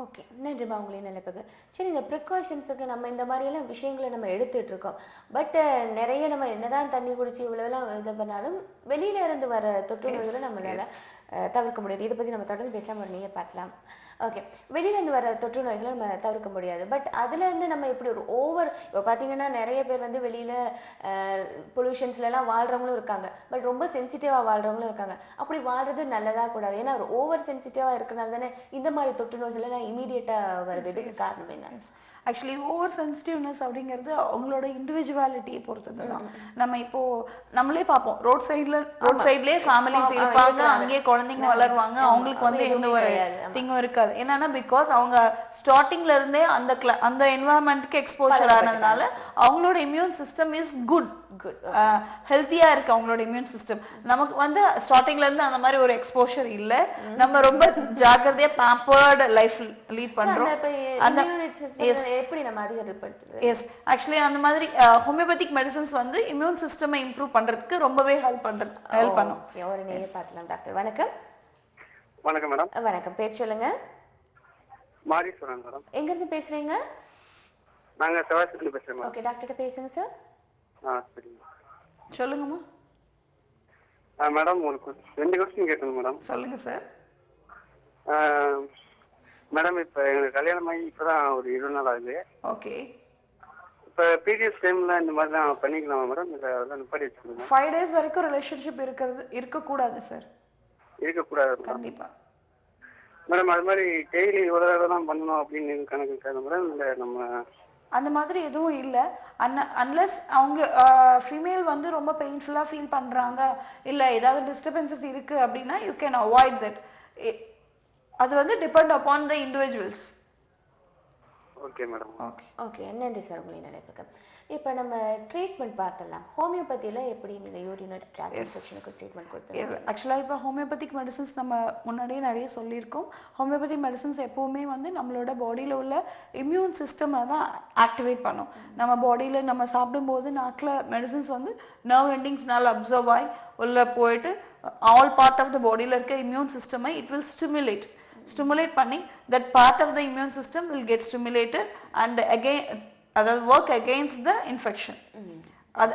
ஓகே, நன்றிமா உங்களின் நிலைப்புக்கு. சரி, இந்த ப்ரிகாஷன்ஸுக்கு நம்ம இந்த மாதிரியெல்லாம் விஷயங்களை நம்ம எடுத்துட்டு இருக்கோம். பட் நிறைய நம்ம என்னதான் தண்ணி குடிச்சு இவ்வளவுலாம் இது பண்ணாலும் வெளியில இருந்து வர தொற்று நோய்களை நம்மளால தவிர்க்க முடியாது. இதை பத்தி நம்ம தொடர்ந்து பேசாம ஒரு நீங்க பார்க்கலாம். ஓகே, வெளியில இருந்து வர தொற்று நோய்களை நம்ம தவிர்க்க முடியாது. பட் அதுல இருந்து நம்ம எப்படி ஒரு ஓவர், இப்போ பாத்தீங்கன்னா நிறைய பேர் வந்து வெளியில பொல்யூஷன்ஸ்ல எல்லாம் வாழ்றவங்களும் இருக்காங்க. பட் ரொம்ப சென்சிட்டிவா வாழ்றவங்களும் இருக்காங்க. அப்படி வாழ்றது நல்லதா கூடாது. ஏன்னா ஒரு ஓவர் சென்சிட்டிவா இருக்கனால தானே இந்த மாதிரி தொற்று நோய்கள் எல்லாம் இமீடியட்டா வருது. இதுக்கு காரணம் என்ன? ஆக்சுவலி ஓவர் சென்சிட்டிவ்னஸ் அப்படிங்கிறது அவங்களோட இண்டிவிஜுவாலிட்டியை பொறுத்தது தான். நம்ம இப்போ நம்மளே பார்ப்போம், ரோட் சைட்லயே ஃபேமிலிஸ் இருப்பாங்க, அங்கேயே குழந்தைங்க வளருவாங்க, அவங்களுக்கு வந்து எந்த ஒரு திங்கும் இருக்காது. என்னன்னா பிகாஸ் அவங்க ஸ்டார்டிங்ல இருந்தே அந்த என்வாயன்மெண்ட்க்கு எக்ஸ்போஷர் ஆனதுனால அவங்களோட இம்யூன் சிஸ்டம் இஸ் குட் ஹெல்த்தியா இருக்கு. அவங்களோட இம்யூன் சிஸ்டம் நமக்கு வந்து ஸ்டார்டிங்ல இருந்து அந்த மாதிரி ஒரு எக்ஸ்போஷர் இல்ல. நம்ம ரொம்ப ஜாக்கிரதையா பேம்பர்டு லைஃப் லீட் பண்றோம். அந்த எப்படி நம்ம அதிகப்படுத்துறது? எஸ், ஆக்சுவலி அந்த மாதிரி ஹோமியோபதிக் மெடிசன்ஸ் வந்து இம்யூன் சிஸ்டமை இம்ப்ரூவ் பண்றதுக்கு ரொம்பவே ஹெல்ப் பண்ணும். ஒரு நேரம் பார்க்கலாம் டாக்டர். வணக்கம். வணக்கம் மேடம். வணக்கம், பேர் சொல்லுங்க. மாரீஸ்வரன் மேடம். எங்க இருந்து பேசுறீங்க? நாங்க செவாசில பேசுறோம். ஓகே, டாக்டர்கிட்ட பேசுங்க சார். சரிங்க. சொல்லுங்கம்மா. மேடம் ஒரு 2 क्वेश्चन கேட்கணும் மேடம். சொல்லுங்க சார். மேடம் இப்ப எனக்கு கல்யாணம் ஆகி இப்பதான் ஒரு 20 நாள் ஆகுது. ஓகே. இப்ப பீரியட்ஸ் டைம்ல இந்த மாதிரி தான் பண்ணிக்கலாமா மேடம்? இல்ல அதெல்லாம் நிப்பாட்டி வச்சுக்கணுமா? 5 days வரைக்கும் ரிலேஷன்ஷிப் இருக்கக்கூடாது சார். இருக்கக்கூடாது கண்டிப்பா மேடம். அது மாதிரி டெய்லி ஒரு தடவை தான் பண்ணணும் அப்படின்னு கணக்கு இருக்காது மேடம்? இல்ல நம்ம அந்த மாதிரி எதுவும் இல்லை. அன்லெஸ் அவங்க ஃபீமேல் வந்து ரொம்ப பெயின்ஃபுல்லா ஃபீல் பண்றாங்க, இல்ல ஏதாவது டிஸ்டர்பன்சஸ் இருக்கு அப்படின்னா யூ கேன் அவாய்ட் தட். அது வந்து depend upon the individuals. Okay madam. Okay நன்றி சார் உங்களின் அழைப்புக்கு. இப்போ நம்ம ட்ரீட்மெண்ட் பார்த்தலாம். ஹோமியோபதியில் எப்படி நீங்கள் யூரினரி ட்ராக் இன்ஃபெக்ஷனுக்கு ட்ரீட்மெண்ட் கொடுத்தீங்க? ஆக்சுவலாக இப்போ ஹோமியோபதிக் மெடிசன்ஸ் நம்ம முன்னாடியே நிறைய சொல்லியிருக்கோம். ஹோமியோபதிக் மெடிசன்ஸ் எப்போவுமே வந்து நம்மளோட பாடியில் உள்ள இம்யூன் சிஸ்டமை தான் ஆக்டிவேட் பண்ணும். நம்ம பாடியில் நம்ம சாப்பிடும்போது நாக்கில் மெடிசன்ஸ் வந்து நர்வ் எண்டிங்ஸ்னால அப்சர்வ் ஆகி உள்ள போயிட்டு ஆல் பார்ட் ஆஃப் த பாடியில் இருக்க இம்யூன் சிஸ்டமை இட் வில் stimulate பண்ணி that part of the immune system will get stimulated and again அதாவது work against the infection.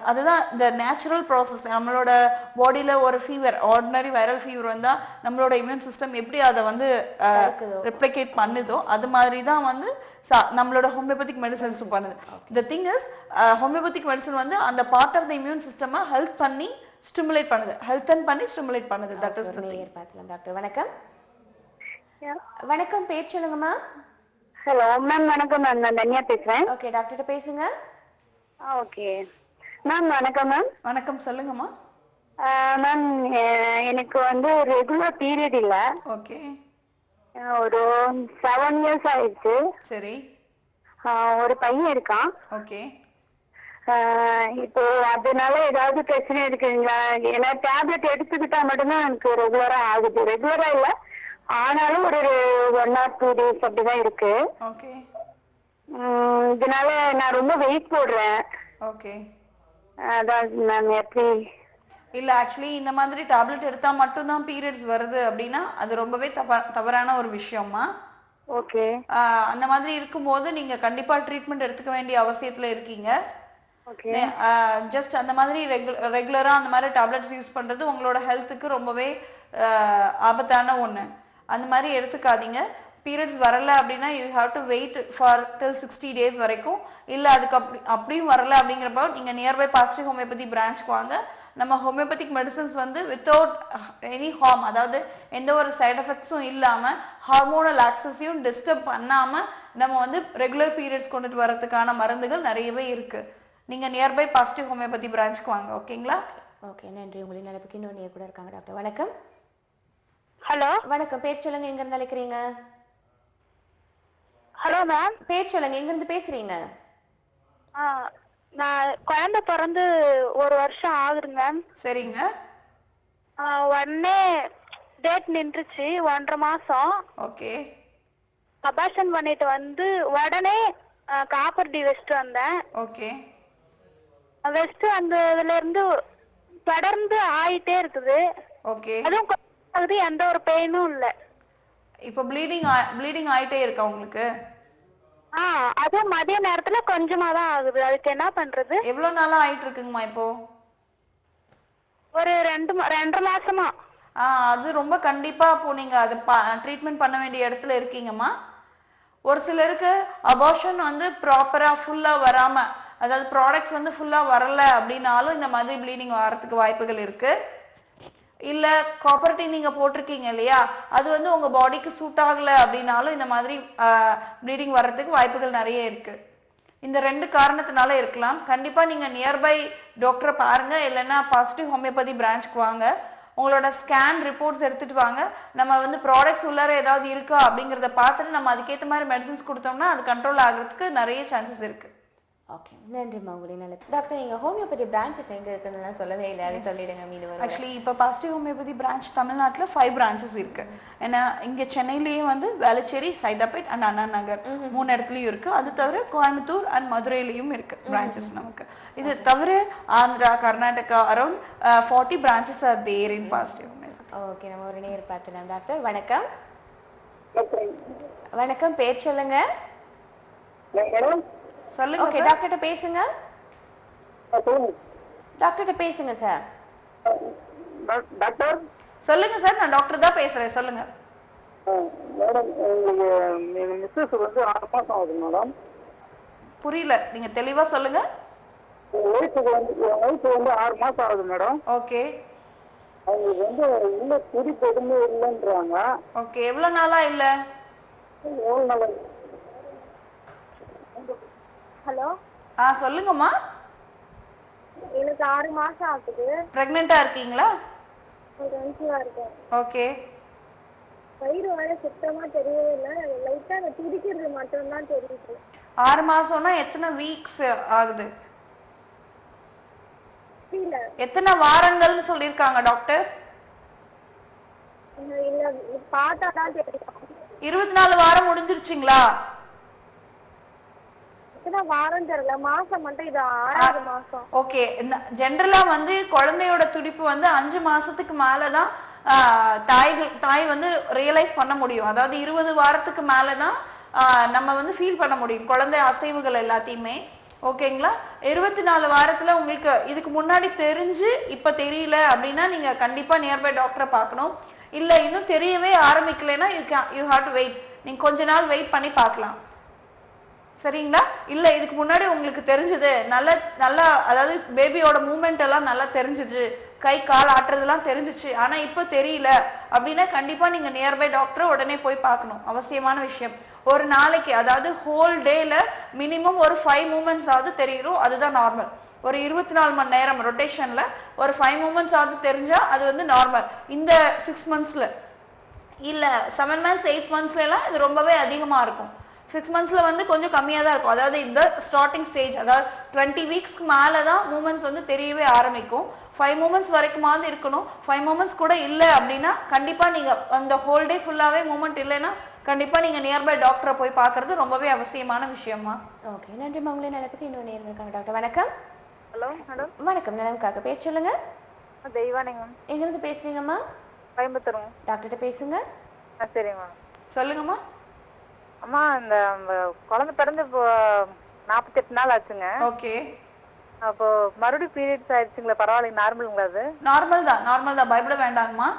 அதுதான் the natural process. நம்மளோட பாடியில ஒரு ஃபீவர், ஆர்டினரி வைரல் ஃபீவர் வந்தா நம்மளோட இம்யூன் சிஸ்டம் எப்படி அதை வந்து ரெப்ளிகேட் பண்ணுதோ அது மாதிரி தான் வந்து நம்மளோட ஹோமியோபதிக் மெடிசன்ஸ் பண்ணுது. the thing is homeopathic medicine வந்து அந்த பார்ட் ஆஃப் த இம்யூன் சிஸ்டமை ஹெல்ப் பண்ணி ஸ்டிமுலேட் பண்ணுது, ஹெல்த் பண்ணி ஸ்டிமுலேட் பண்ணுது. That is the thing. பார்க்கலாம் டாக்டர். வணக்கம். வணக்கம், பேர் சொல்லுங்கம்மா. Hello ma'am. வணக்கம் மேம், நான் தன்யா பேசுறேன். ஓகே டாக்டர்கிட்ட பேசுங்க. Okay ma'am. வணக்கம் மேம். வணக்கம், சொல்லுங்கம்மா. மேம் எனக்கு வந்து ரெகுலர் பீரியட் இல்ல. ஓகே. ஒரு 7 years ஆயிடுச்சு. சரி. ஒரு பையன் இருக்கான். ஓகே. இப்போ அதனால ஏதாவது பிரச்சனை இருக்குங்களா? ஏன்னா டேப்லெட் எடுத்துக்கிட்டா மட்டும்தான் எனக்கு ரெகுலரா ஆகுது. ரெகுலரா இல்ல ஆனாலும் ஒரு 1 or 2 days அப்படிதான் இருக்கு. ஓகே. இதனால நான் ரொம்ப வெயிட் போடுறேன். ஓகே. அதான் மேம் எப்படி? இல்ல ஆக்சுவலி இந்த மாதிரி டேப்லெட் எடுத்தா மட்டும்தான் பீரியட்ஸ் வருது அப்படின்னா அது ரொம்பவே தவறான ஒரு விஷயமா. ஓகே. அந்த மாதிரி இருக்கும்போது நீங்க கண்டிப்பா ட்ரீட்மெண்ட் எடுத்துக்க வேண்டிய அவசியத்துல இருக்கீங்க. ஓகே. ஜஸ்ட் அந்த மாதிரி ரெகுலரா அந்த மாதிரி டேப்லெட்ஸ் யூஸ் பண்றது உங்களோட ஹெல்த்துக்கு ரொம்பவே ஆபத்தான ஒண்ணு. அந்த மாதிரி எடுத்துக்காதீங்க. பீரியட்ஸ் வரல அப்படின்னா you have to wait for till 60 days வரைக்கும். இல்ல அதுக்கு அப்படியும் வரல அப்படிங்கிறப்ப நீங்க நியர்பை பாசிட்டிவ் ஹோமியோபதி பிரான்ச்க்கு வாங்க. நம்ம ஹோமியோபதிக் மெடிசன்ஸ் வந்து வித்தவுட் எனி ஹார்ம், அதாவது எந்த ஒரு சைடு எஃபெக்ட்ஸும் இல்லாம ஹார்மோனல் ஆக்சஸையும் டிஸ்டர்ப் பண்ணாம நம்ம வந்து ரெகுலர் பீரியட்ஸ் கொண்டுட்டு வரதுக்கான மருந்துகள் நிறையவே இருக்கு. நீங்க நியர்பை பாசிட்டிவ் ஹோமியோபதி பிரான்ச்க்கு வாங்க. ஓகேங்களா? ஓகே நன்றி. உங்களின் அழைப்புக்கு இன்னொரு நேர் கூட இருக்காங்க டாக்டர். வணக்கம். ஹலோ. வணக்கம், பேர் சொல்லுங்க, எங்க இருந்து அழைக்கிறீங்க? Hello ma'am. பேர் சொல்லுங்க, எங்க இருந்து பேசுறீங்க? நான் குழந்தை பிறந்து 1 வருஷம் ஆகுது மேம். சரிங்க. உடனே டேட் நின்றுச்சு 1.5 மாசம். ஓகே. அபார்ஷன் பண்ணிட்டு வந்து உடனே காப்பர் டி வெஸ்ட் வந்தேன். ஓகே. வெஸ்ட் வந்ததுல இருந்து தொடர்ந்து ஆயிட்டே இருக்குது. ஓகே. அதுவும் எந்த ஒரு பெயினும் இல்ல. இப்போ ப்ளீடிங் ஆயிட்டே இருக்கா உங்களுக்கு? அதுவும் மதிய நேரத்துல கொஞ்சமா தான் ஆகுது. அதுக்கு என்ன பண்றது? எவ்வளவு நாளா ஆயிட்டு இருக்குங்கம்மா இப்போ? ஒரு 2.5 மாசமா. அது ரொம்ப கண்டிப்பா அப்போ நீங்க அது ட்ரீட்மெண்ட் பண்ண வேண்டிய இடத்துல இருக்கீங்கம்மா. ஒரு சிலருக்கு அபார்ஷன் வந்து ப்ராப்பரா ஃபுல்லா வராம, அதாவது ப்ராடக்ட்ஸ் வந்து ஃபுல்லா வரல அப்படின்னாலும் இந்த மாதிரி ப்ளீடிங் வரதுக்கு வாய்ப்புகள் இருக்கு. இல்ல காப்பர்டி நீங்க போட்டிருக்கீங்க இல்லையா, அது வந்து உங்க பாடிக்கு சூட் ஆகல அப்படின்னாலும் இந்த மாதிரி ப்ளீடிங் வர்றதுக்கு வாய்ப்புகள் நிறைய இருக்கு. இந்த 2 காரணத்தினால இருக்கலாம். கண்டிப்பா நீங்க நியர்பை டாக்டரை பாருங்க. இல்லைன்னா பாசிட்டிவ் ஹோமியோபதி பிரான்ச்க்கு வாங்க. உங்களோட ஸ்கேன் ரிப்போர்ட்ஸ் எடுத்துட்டு வாங்க. நம்ம வந்து ப்ராடக்ட்ஸ் உள்ளார ஏதாவது இருக்கா அப்படிங்கிறத பார்த்துட்டு நம்ம அதுக்கேற்ற மாதிரி மெடிசன்ஸ் கொடுத்தோம்னா அது கண்ட்ரோல் ஆகிறதுக்கு நிறைய சான்சஸ் இருக்கு. ஓகே நன்றிம்மா. உங்களின் நல்லது. டாக்டர், நீங்க ஹோமியோபதி பிரான்ச்சஸ் எங்க இருக்குன்னு சொல்லவே இல்லை, அதை சொல்லிடுங்க மீண்டும். ஆக்சுவலி இப்போ பாசிட்டிவ் ஹோமியோபதி பிரான்ச் தமிழ்நாட்டில் 5 பிரான்ச்சஸ் இருக்கு. ஏன்னா இங்க சென்னையிலேயே வந்து வேளச்சேரி, சைதாப்பேட் அண்ட் அண்ணா நகர் 3 இடத்துலயும் இருக்கு. அது தவிர கோயம்புத்தூர் அண்ட் மதுரையிலையும் இருக்கு பிரான்ச்சஸ் நமக்கு. இது தவிர Andhra, Karnataka around 40 branches are there in Positive Homeopathy. ஓகே, நம்ம ஒரு நேர் பார்த்துலாம். டாக்டர் வணக்கம். வணக்கம், பேர் சொல்லுங்க. சொல்லுங்க. ஓகே, டாக்டர்கிட்ட பேசுங்க. டாக்டர்கிட்ட பேசுங்க சார். டாக்டர் சொல்லுங்க சார், நான் டாக்டர் தான் பேசுறேன். சொல்லுங்க மேடம். எங்க மிஸ்ஸஸ் வந்து 6 மாசம் ஆகுது மேடம். புரியல, நீங்க தெளிவா சொல்லுங்க. வயசுக்கு வந்து 6 மாசம் ஆகுது மேடம். ஓகே. அவங்களுக்கு வந்து உள்ள துடிப்பு எதுவுமே இல்லைன்றாங்க. ஓகே, எவ்வளவு நாளா இல்ல? எவ்வளவு நாளா? ஹலோ. சொல்லுங்கம்மா. எனக்கு 6 மாசம் ஆகுது. பிரெக்னெண்டா இருக்கீங்களா? கன்சீவா இருக்கேன். ஓகே. வயிறு வர சுத்தமா தெரியவே இல்லை, லைட்டா அந்த துடிக்கிறது மட்டும்தான் தெரியுது. 6 மாசம்னா எத்தனை வீக்ஸ் ஆகுது? இல்ல எத்தனை வாரங்கள்னு சொல்லிருக்காங்க டாக்டர்? இல்ல பார்த்தாதான் தெரியும். 24 வாரம் முடிஞ்சிருச்சுங்களா? எத்தனை வாரம் தெரியல, மாசம் மட்டும் இது 6வது மாசம். ஓகே, ஜென்ரலா வந்து குழந்தையோட துடிப்பு வந்து 5 மாசத்துக்கு மேலதான் தாய் வந்து ரியலைஸ் பண்ண முடியும். அதாவது 20 வாரத்துக்கு மேலதான் நம்ம வந்து ஃபீல் பண்ண முடியும் குழந்தை அசைவுகள் எல்லாத்தையுமே. ஓகேங்களா? 24 வாரத்துல உங்களுக்கு இதுக்கு முன்னாடி தெரிஞ்சு இப்ப தெரியல அப்படின்னா நீங்க கண்டிப்பா நியர்பை டாக்டரை பார்க்கணும். இல்ல இன்னும் தெரியவே ஆரம்பிக்கலைன்னா யூ ஹேவ் டு வெயிட். நீங்க கொஞ்ச நாள் வெயிட் பண்ணி பார்க்கலாம். சரிங்களா? இல்ல இதுக்கு முன்னாடி உங்களுக்கு தெரிஞ்சது நல்லா அதாவது பேபியோட மூவ்மெண்ட் எல்லாம் நல்லா தெரிஞ்சுது, கை கால் ஆட்டுறதுலாம் தெரிஞ்சிச்சு, ஆனா இப்ப தெரியல அப்படின்னா கண்டிப்பா நீங்க நியர்பை டாக்டரை உடனே போய் பார்க்கணும். அவசியமான விஷயம். ஒரு நாளைக்கு அதாவது ஹோல் டேல மினிமம் ஒரு 5 மூமெண்ட்ஸ் ஆகுது தெரியும், அதுதான் நார்மல். ஒரு 24 மணி நேரம் ரொட்டேஷன்ல ஒரு 5 மூமெண்ட்ஸ் ஆகுது தெரிஞ்சா அது வந்து நார்மல். இந்த 6 மந்த்ஸ்ல இல்ல 7 மந்த்ஸ் 8 மந்த்ஸ்ல எல்லாம் இது ரொம்பவே அதிகமா இருக்கும். 6 மந்த்ஸ்ல வந்து கொஞ்சம் கம்மியா தான் இருக்கும். அதாவது இந்த ஸ்டார்டிங் ஸ்டேஜ், அதாவது 20 வீக்ஸ்க்கு மேலதான் மூமெண்ட்ஸ் வந்து தெரியவே ஆரம்பிக்கும். 5 மூமெண்ட்ஸ் வரைக்குமாவது இருக்கணும். 5 மூமெண்ட்ஸ் கூட இல்லை அப்படின்னா கண்டிப்பா நீங்க அந்த ஹோல் டே ஃபுல்லாவே மூமெண்ட் இல்லைன்னா கண்டிப்பா நீங்க நியர்பை டாக்டரை போய் பார்க்கறது ரொம்பவே அவசியமான விஷயமா. ஓகே, நன்றி. உங்களே நிலைப்புக்கு இன்னும் நேரம் இருக்காங்க டாக்டர். வணக்கம். Hello madam. வணக்கம், நலம்காக பேர் சொல்லுங்க. தெய்வானிங்க. எங்க இருந்து பேசுறீங்கம்மா? கோயம்புத்தூர். டாக்டர்கிட்ட பேசுங்க. சரிம்மா. சொல்லுங்கம்மா. அம்மா இந்த குழந்தை பிறந்து இப்போ 48 நாள் ஆச்சுங்க. ஓகே. அப்போ மறுபடியும் பீரியட்ஸ் ஆயிடுச்சுங்களா? பரவாயில்ல, நார்மலுங்களா? அது நார்மல் தான், பயப்பட வேண்டாங்கம்மா.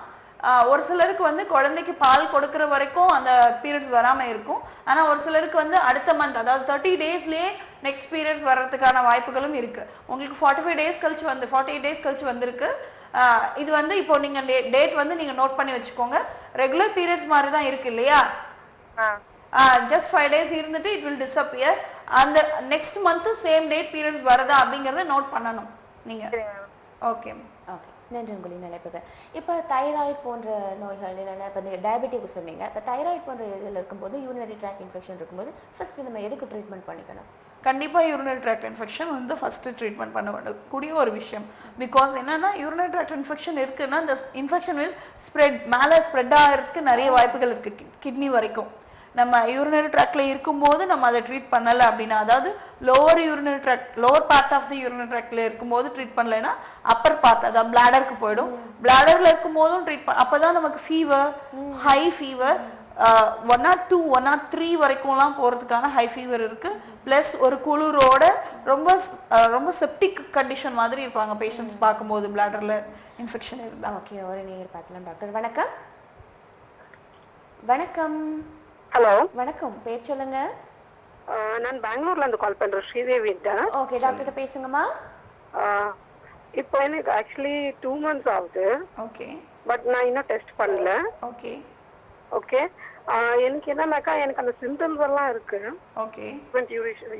ஒரு சிலருக்கு வந்து குழந்தைக்கு பால் கொடுக்கற வரைக்கும் அந்த பீரியட்ஸ் வராம இருக்கும். ஆனா ஒரு சிலருக்கு வந்து அடுத்த மந்த் அதாவது 30 டேஸ்லயே நெக்ஸ்ட் பீரியட்ஸ் வர்றதுக்கான வாய்ப்புகளும் இருக்கு. உங்களுக்கு 48 டேஸ் கழிச்சு வந்திருக்கு. இது வந்து இப்போ நீங்க டேட் வந்து நீங்க நோட் பண்ணி வச்சுக்கோங்க. ரெகுலர் பீரியட்ஸ் மாதிரி தான் இருக்கு இல்லையா? just 5 days இருந்துட்டு it will disappear. அந்த next month same date periods வரதா அப்படிங்கறத நோட் பண்ணணும் நீங்க. ஓகே ஓகே, நன்றி. உங்களின் நிலைப்புக்கு. இப்போ தைராய்டு போன்ற நோய்கள் இல்லைன்னா இப்போ நீங்கள் டயபெட்டிக் சொன்னீங்க. இப்போ தைராய்டு போன்ற இதில் இருக்கும்போது யூரினரி ட்ராக் இன்ஃபெக்ஷன் இருக்கும்போது ஃபர்ஸ்ட் நம்ம எதுக்கு ட்ரீட்மெண்ட் பண்ணிக்கணும்? கண்டிப்பா யூரினரி ட்ராக்ட் இன்ஃபெக்ஷன் வந்து ஃபர்ஸ்ட் ட்ரீட்மெண்ட் பண்ண வேண்டிய ஒரு விஷயம். பிகாஸ் என்னன்னா யூரினரி ட்ராக்ட் இன்ஃபெக்ஷன் இருக்குன்னா இந்த இன்ஃபெக்ஷன் வில் ஸ்ப்ரெட் ஆகிறதுக்கு நிறைய வாய்ப்புகள் இருக்கு, கிட்னி வரைக்கும். நம்ம யூரினரி ட்ராக்ல இருக்கும்போது நம்ம அதை ட்ரீட் பண்ணல அப்படின்னா, அதாவது lower part of the urinary ட்ராக்ல இருக்கும்போது ட்ரீட் பண்ணலைன்னா அப்பர் பார்ட் அதாவது பிளாடருக்கு போயிடும். பிளாடர்ல இருக்கும்போதும் அப்பதான் நமக்கு ஃபீவர், ஹை ஃபீவர் 102 103 வரைக்கும்லாம் போறதுக்கான ஹை ஃபீவர் இருக்கு. பிளஸ் ஒரு குளிரோட ரொம்ப செப்டிக் கண்டிஷன் மாதிரி இருப்பாங்க பேஷண்ட்ஸ் பார்க்கும்போது பிளாடர்ல இன்ஃபெக்ஷன் இருந்தா. ஓகே, ஒரு நேயர் பார்க்கலாம் டாக்டர். வணக்கம். வணக்கம். ஹலோ. வணக்கம், பேர் சொல்லுங்க. நான் பெங்களூர்ல இருந்து கால் பண்றேன், ஸ்ரீதேவி. ஓகே, டாக்டர்கிட்ட பேசுங்கம்மா. இப்போ எனக்கு ஆக்சுவலி 2 months ஆகுது. ஓகே. பட் நான் இன்னும் டெஸ்ட் பண்ணல. ஓகே. ஓகே. எனக்கு என்னன்னாக்கா எனக்கு அந்த சிம்டம்ஸ் எல்லாம் இருக்கு. Okay.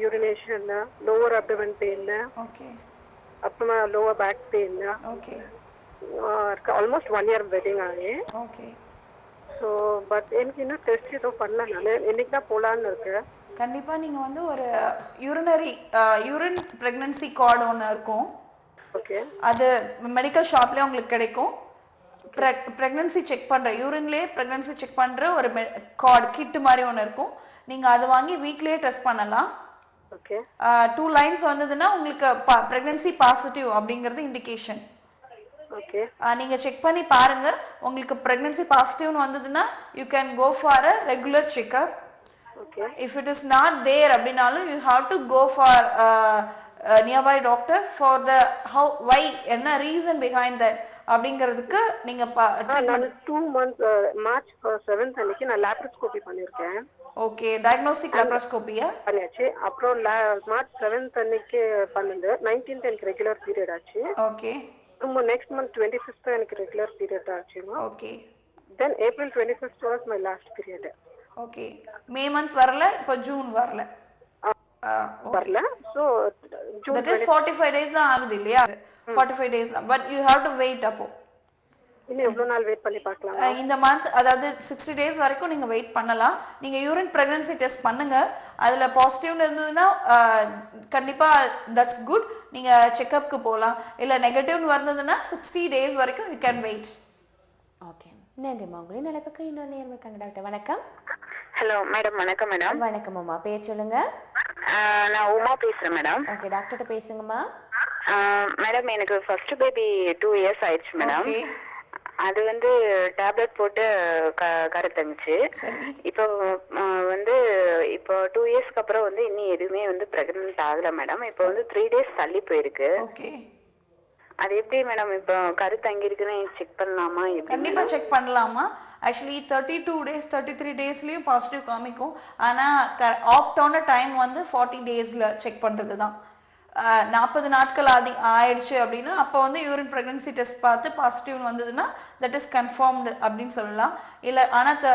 Urination, lower abdomen pain, okay, அப்புறமா lower back pain. Okay. Almost 1 year wedding ஆகி. ஓகே. ஸோ பட் எனக்கு இன்னும் டெஸ்ட் எதுவும் பண்ணல. நான் என்னைக்கு தான் போகலான்னு இருக்கு. கண்டிப்பா நீங்க வந்து ஒரு யூரின் பிரெக்னன்சி கார்டு ஒன்று இருக்கும். ஓகே. அது மெடிக்கல் ஷாப்லயே உங்களுக்கு கிடைக்கும். பிரெக்னன்சி செக் பண்ற யூரின்லயே பிரெக்னன்சி செக் பண்ற ஒரு கார்டு கிட் மாதிரி ஒன்று இருக்கும். நீங்க அதை வாங்கி வீக்லயே டெஸ்ட் பண்ணலாம். ஓகே. 2 லைன்ஸ் வந்ததுன்னா உங்களுக்கு பிரெக்னன்சி பாசிட்டிவ் அப்படிங்கிறது இண்டிகேஷன். ஓகே. நீங்க செக் பண்ணி பாருங்க. உங்களுக்கு பிரெக்னன்சி பாசிட்டிவ்னு வந்ததுன்னா you can go for a regular checkup. Okay. If it is not there அப்படினாலும் you have to go for nearby doctor for the why என்ன ரீசன் பிஹைண்ட் தட் அப்படிங்கிறதுக்கு நீங்க நான் 2 months மார்ச் 7th அன்னைக்கு நான் லாப்ரோஸ்கோபி பண்ணிருக்கேன். ஓகே, டயக்னோஸ்டிக் லாப்ரோஸ்கோபியா பண்ணியாச்சு. அப்புறம் மார்ச் 7th அன்னைக்கு பண்ணது. 19th எனக்கு ரெகுலர் பீரியட் ஆச்சு. ஓகே. நெக்ஸ்ட் மந்த் 25th எனக்கு ரெகுலர் பீரியட் ஆச்சு. Okay. Then April 25th was my last period. Okay. May month வரல, இப்போ ஜூன் வரல. வரல. So June that is 45 days தான் ஆகுது இல்லையா? 45 days தான். But you have to wait. அப்போ இன்னும் எவ்வளவு நாள் வெயிட் பண்ணி பார்க்கலாம்? இந்த மந்த் அதாவது 60 days வரைக்கும் நீங்க வெயிட் பண்ணலாம். நீங்க யூரின் பிரெக்னன்சி டெஸ்ட் பண்ணுங்க. அதுல பாசிட்டிவ்னு இருந்ததுன்னா கண்டிப்பா தட்ஸ் குட். நீங்க செக்அப்க்கு போகலாம். இல்ல நெகட்டிவ்னு வந்ததுன்னா 60 days வரைக்கும் யூ கேன் வெயிட். ஓகே, நன்றிம்மா. உங்களுடைய நிலைப்புக்கு இன்னொரு நேரம் இருக்காங்க. டாக்டர் வணக்கம். Hello madam. வணக்கம் மேடம். வணக்கம் அம்மா, பேர் சொல்லுங்க. நான் உமா பேசுறேன் மேடம். ஓகே, டாக்டர்கிட்ட பேசுங்கம்மா. மேடம் எனக்கு ஃபர்ஸ்ட் பேபி 2 years ஆயிடுச்சு மேடம். அது வந்து டேப்லெட் போட்டு கருத்தமிச்சு இப்போ வந்து இப்போ 2 yearsக்கு அப்புறம் வந்து இன்னும் எதுவுமே வந்து பிரெக்னன்ட் ஆகல மேடம். இப்போ வந்து 3 days தள்ளி போயிருக்கு. அது எப்படி மேடம் இப்போ கரு தங்கி இருக்குன்னு செக் பண்ணலாமா? கண்டிப்பா செக் பண்ணலாமா. ஆக்சுவலி 32 days 33 daysலயும் பாசிட்டிவ் காமிக்கும். ஆனா ஆப்டான டைம் வந்து 40 daysல செக் பண்றது தான். 40 நாட்கள் ஆயிடுச்சு அப்படின்னா அப்போ வந்து யூரின் பிரெக்னன்சி டெஸ்ட் பார்த்து பாசிட்டிவ் வந்ததுன்னா தட் இஸ் கன்ஃபார்ம்டு அப்படின்னு சொல்லலாம். இல்லை ஆனால்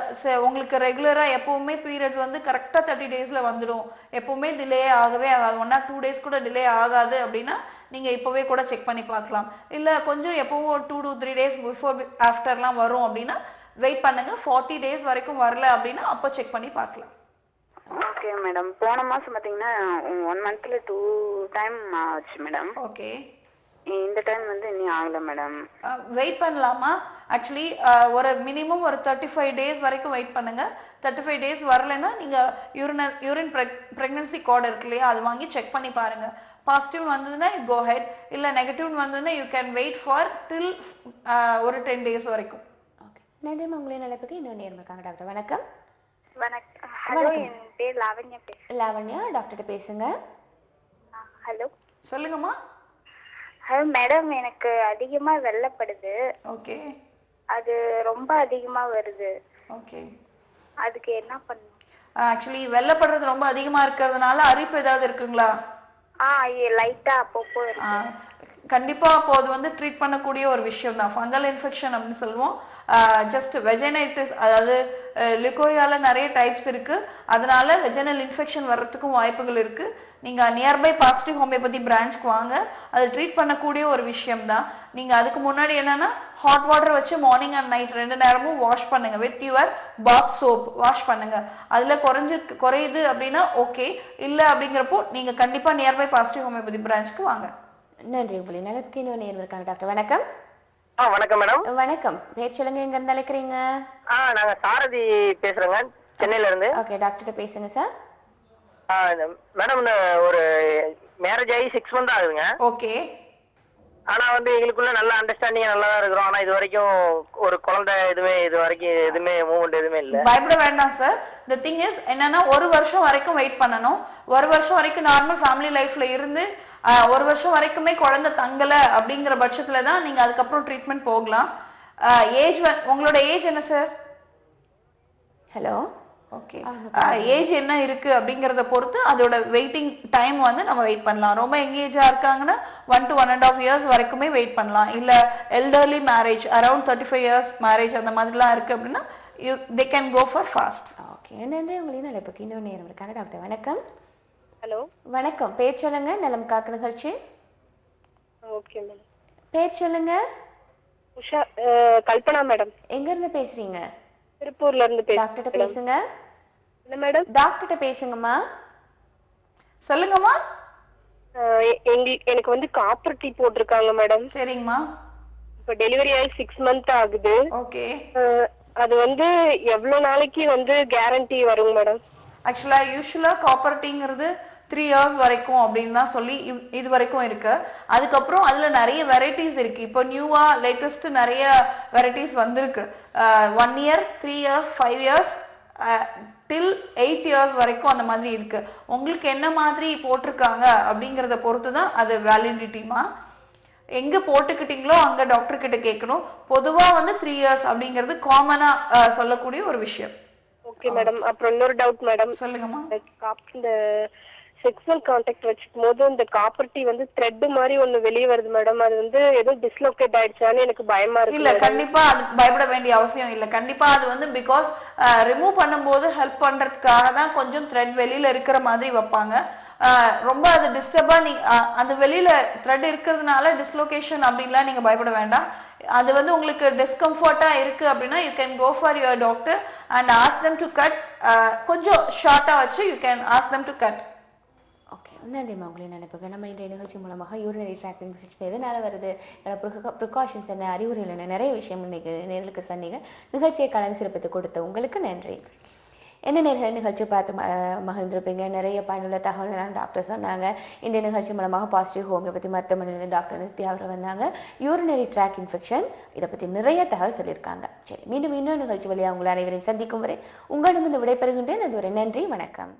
உங்களுக்கு ரெகுலராக எப்பவுமே பீரியட்ஸ் வந்து கரெக்டாக 30 daysல வந்துடும், எப்பவுமே டிலே ஆகவே ஆகாது, 1 or 2 days கூட டிலே ஆகாது அப்படின்னா நீங்கள் இப்போவே கூட செக் பண்ணி பார்க்கலாம். இல்லை கொஞ்சம் எப்பவும் 2 to 3 days பிஃபோர் ஆஃப்டர்லாம் வரும் அப்படின்னா வெயிட் பண்ணுங்க. 40 days வரைக்கும் வரல அப்படின்னா அப்போ செக் பண்ணி பார்க்கலாம். Okay madam. போன மாசம் பாத்தீங்கன்னா 1 monthல 2 time ஆச்சு மேடம். ஓகே, இந்த டைம் வந்து இன்னும் ஆகல மேடம். வெயிட் பண்ணலாமா? ஆக்சுவலி ஒரு மினிமம் ஒரு 35 days வரைக்கும் வெயிட் பண்ணுங்க. 35 days வரலைன்னா நீங்க யூரின் பிரெக்னன்சி கார்டு இருக்கு இல்லையா, அது வாங்கி செக் பண்ணி பாருங்க. பாசிட்டிவ் வந்ததுன்னா கோ ஹெட், இல்ல நெகட்டிவ் வந்ததுன்னா யூ கேன் வெயிட் ஃபார் டில் ஒரு 10 days வரைக்கும். ஓகே, நன்றி. உங்களுடைய நிலைப்புக்கு இன்னொரு நேரம் இருக்காங்க. டாக்டர் வணக்கம். வணக்கம். ஹலோ, என் பேர் லாவண்யா பேசுறேன். லாவண்யா, டாக்டர்கிட்ட பேசுங்க. ஹலோ, சொல்லுங்கம்மா. ஹலோ மேடம், எனக்கு அதிகமா வெள்ளப்படுது. ஓகே, அது ரொம்ப அதிகமா வருது. ஓகே, அதுக்கு என்ன பண்ணணும்? ஆக்சுவலி வெள்ளப்படுறது ரொம்ப அதிகமா இருக்கிறதுனால அரிப்பு ஏதாவது இருக்குங்களா? லைட்டா அப்பப்போ இருக்கு. கண்டிப்பா அப்போ அது வந்து ட்ரீட் பண்ணக்கூடிய ஒரு விஷயம் தான். ஃபங்கல் இன்ஃபெக்ஷன் அப்படின்னு சொல்லுவோம். ஜஸ்ட் வெஜைனைட்டிஸ், அதாவது லிகோரியால நிறைய டைப்ஸ் இருக்கு, அதனால வெஜைனல் இன்ஃபெக்ஷன் வர்றதுக்கும் வாய்ப்புகள் இருக்கு. நீங்க நியர்பை பாசிட்டிவ் ஹோமியோபதி பிரான்ச்க்கு வாங்க, அது ட்ரீட் பண்ணக்கூடிய ஒரு விஷயம் தான். நீங்க அதுக்கு முன்னாடி என்னன்னா ஹாட் வாட்டர் வச்சு மார்னிங் அண்ட் நைட் 2 நேரமும் வாஷ் பண்ணுங்க. With your bath soap wash பண்ணுங்க. அதுல குறையுது அப்படின்னா ஓகே, இல்ல அப்படிங்கிறப்போ நீங்க கண்டிப்பா நியர்பை பாசிட்டிவ் ஹோமியோபதி பிரான்ச்க்கு வாங்க. நன்றி. உங்களுடைய நிலைப்புக்கு இன்னொரு நேரம் இருக்காங்க. டாக்டர் வணக்கம். வணக்கம் மேடம். வணக்கம், பேர் சொல்லுங்க. எங்க இருந்து அழைக்கிறீங்க? நாங்க சாரதி பேசுறேங்க, சென்னையில இருந்து. ஓகே, டாக்டர்கிட்ட பேசுங்க சார். மேடம் ஒரு மேரேஜ் ஆகி 6 months ஆகுதுங்க. ஓகே. ஆனா வந்து எங்களுக்குள்ள நல்ல அண்டர்ஸ்டாண்டிங் நல்லா தான் இருக்கிறோம். ஆனா இது வரைக்கும் ஒரு குழந்தை எதுவுமே மூவ்மெண்ட் எதுவுமே இல்ல. பயப்பட வேண்டாம் சார். தி திங் இஸ் என்னன்னா 1 வருஷம் வரைக்கும் வெயிட் பண்ணணும். 1 வருஷம் வரைக்கும் நார்மல் ஃபேமிலி லைஃப்ல இருந்து 1 வருஷம் வரைக்குமே குழந்தை தங்கல அப்படிங்கிற பட்சத்துல தான் நீங்க அதுக்கப்புறம் ட்ரீட்மெண்ட் போகலாம். உங்களோட ஏஜ் என்ன சார்? ஹலோ. ஓகே, ஏஜ் என்ன இருக்கு அப்படிங்கறத பொறுத்து அதோட வெயிட்டிங் டைம் வந்து நம்ம வெயிட் பண்ணலாம். ரொம்ப யங் ஏஜா இருக்காங்கன்னா 1 to 1.5 years வரைக்குமே வெயிட் பண்ணலாம். இல்ல elderly marriage around 35 years marriage அந்த மாதிரிலாம் இருக்கு அப்படின்னா they can go for fast. Okay, நன்றி. உங்களுடைய நிலைப்புக்கு இன்னொரு நேரம் இருக்காங்க. டாக்டர் வணக்கம். ஹலோ, வணக்கம், பேர் சொல்லுங்க. நலம் காக்க நிகழ்ச்சி. Okay madam. பேர் சொல்லுங்க. உஷா, கல்பனா மேடம். எங்க இருந்து பேசுறீங்க? திருப்பூர்ல இருந்து பேசுறேன். டாக்டர்கிட்ட பேசுங்க. என்ன மேடம்? டாக்டர்கிட்ட பேசுங்கம்மா. சொல்லுங்கம்மா. எனக்கு வந்து காப்பர் டீ போட்டிருக்காங்க மேடம். சரிங்கம்மா. இப்ப டெலிவரி ஆகி 6 months ஆகுது. ஓகே. அது வந்து எவ்வளவு நாளைக்கு வந்து கேரண்டி வருங்க மேடம்? யூஸ்வலா காப்பர் டீங்கிறது 3 years வரைக்கும் அப்படின்னு தான் சொல்லி இது வரைக்கும் இருக்கு. அதுக்கப்புறம் அதுல நிறைய வெரைட்டிஸ் இருக்கு. இப்போ நியூவா லேட்டஸ்ட் நிறைய வெரைட்டிஸ் வந்திருக்கு. 1 year, 3 years, 5 years டில் 8 years வரைக்கும் அந்த மாதிரி இருக்கு. உங்களுக்கு என்ன மாதிரி போட்டிருக்காங்க அப்படிங்கறத பொறுத்து தான் அது வேலிடிட்டிமா. எங்க போட்டுக்கிட்டீங்களோ அங்க டாக்டர் கிட்ட கேட்கணும். பொதுவா வந்து 3 years அப்படிங்கிறது காமனா சொல்லக்கூடிய ஒரு விஷயம். Okay madam. அப்புறம் இன்னொரு டவுட் மேடம். சொல்லுங்கம்மா. இந்த செக்ஸுவல் கான்டாக்ட் வச்சுக்கும் போது இந்த காப்பர் டீ வந்து த்ரெட் மாதிரி ஒண்ணு வெளியே வருது மேடம். அது வந்து ஏதோ டிஸ்லோகேட் ஆயிடுச்சான்னு எனக்கு பயமா இருக்கு. இல்ல, கண்டிப்பா அது பயப்பட வேண்டிய அவசியம் இல்ல. கண்டிப்பா அது வந்து பிகாஸ் ரிமூவ் பண்ணும்போது ஹெல்ப் பண்றதுக்காக தான் கொஞ்சம் த்ரெட் வெளியில இருக்கிற மாதிரி வைப்பாங்க. ரொம்ப அது டிஸ்டர்பா அந்த வெளியில த்ரெட் இருக்கிறதுனால டிஸ்லோகேஷன் அப்படின்லாம் நீங்க பயப்பட வேண்டாம். அது வந்து உங்களுக்கு டிஸ்கம்ஃபர்ட்டா இருக்கு அப்படின்னா you can go for your doctor and ask them to cut. கொஞ்சம் ஷார்ட்டா வச்சு you can ask them to cut. Okay, நன்றிம்மா உங்களை நினைப்புக்கு. நம்ம இன்றைய நிகழ்ச்சி மூலமாக யூரினரி ட்ராக்ட் இன்ஃபெக்ஷன் எதனால வருது, ப்ரிகாஷன்ஸ் என்ன, அறிவுரைகள் என்ன, நிறைய விஷயம் இன்னைக்கு நேர்களுக்கு சொன்னீங்க. நிகழ்ச்சியை கலந்து சிறப்பித்து கொடுத்த உங்களுக்கு நன்றி. என்ன நேர்கள் நிகழ்ச்சி பார்த்து மகிழ்ந்திருப்பீங்க. நிறைய பயனுள்ள தகவல்கள் டாக்டர் சொன்னாங்க. இன்றைய நிகழ்ச்சி மூலமாக பாசிட்டிவ் ஹோமியோபதி மருத்துவமனையிலிருந்து டாக்டர் நித்யா அவர் வந்தாங்க. யூரினரி ட்ராக் இன்ஃபெக்ஷன் இதை பற்றி நிறைய தகவல் சொல்லியிருக்காங்க. சரி, மீண்டும் இன்னொரு நிகழ்ச்சி வழியாக உங்களை அனைவரையும் சந்திக்கும் வரை உங்களிடமிருந்து விடைபெறுகின்றேன். அதுவரை நன்றி, வணக்கம்.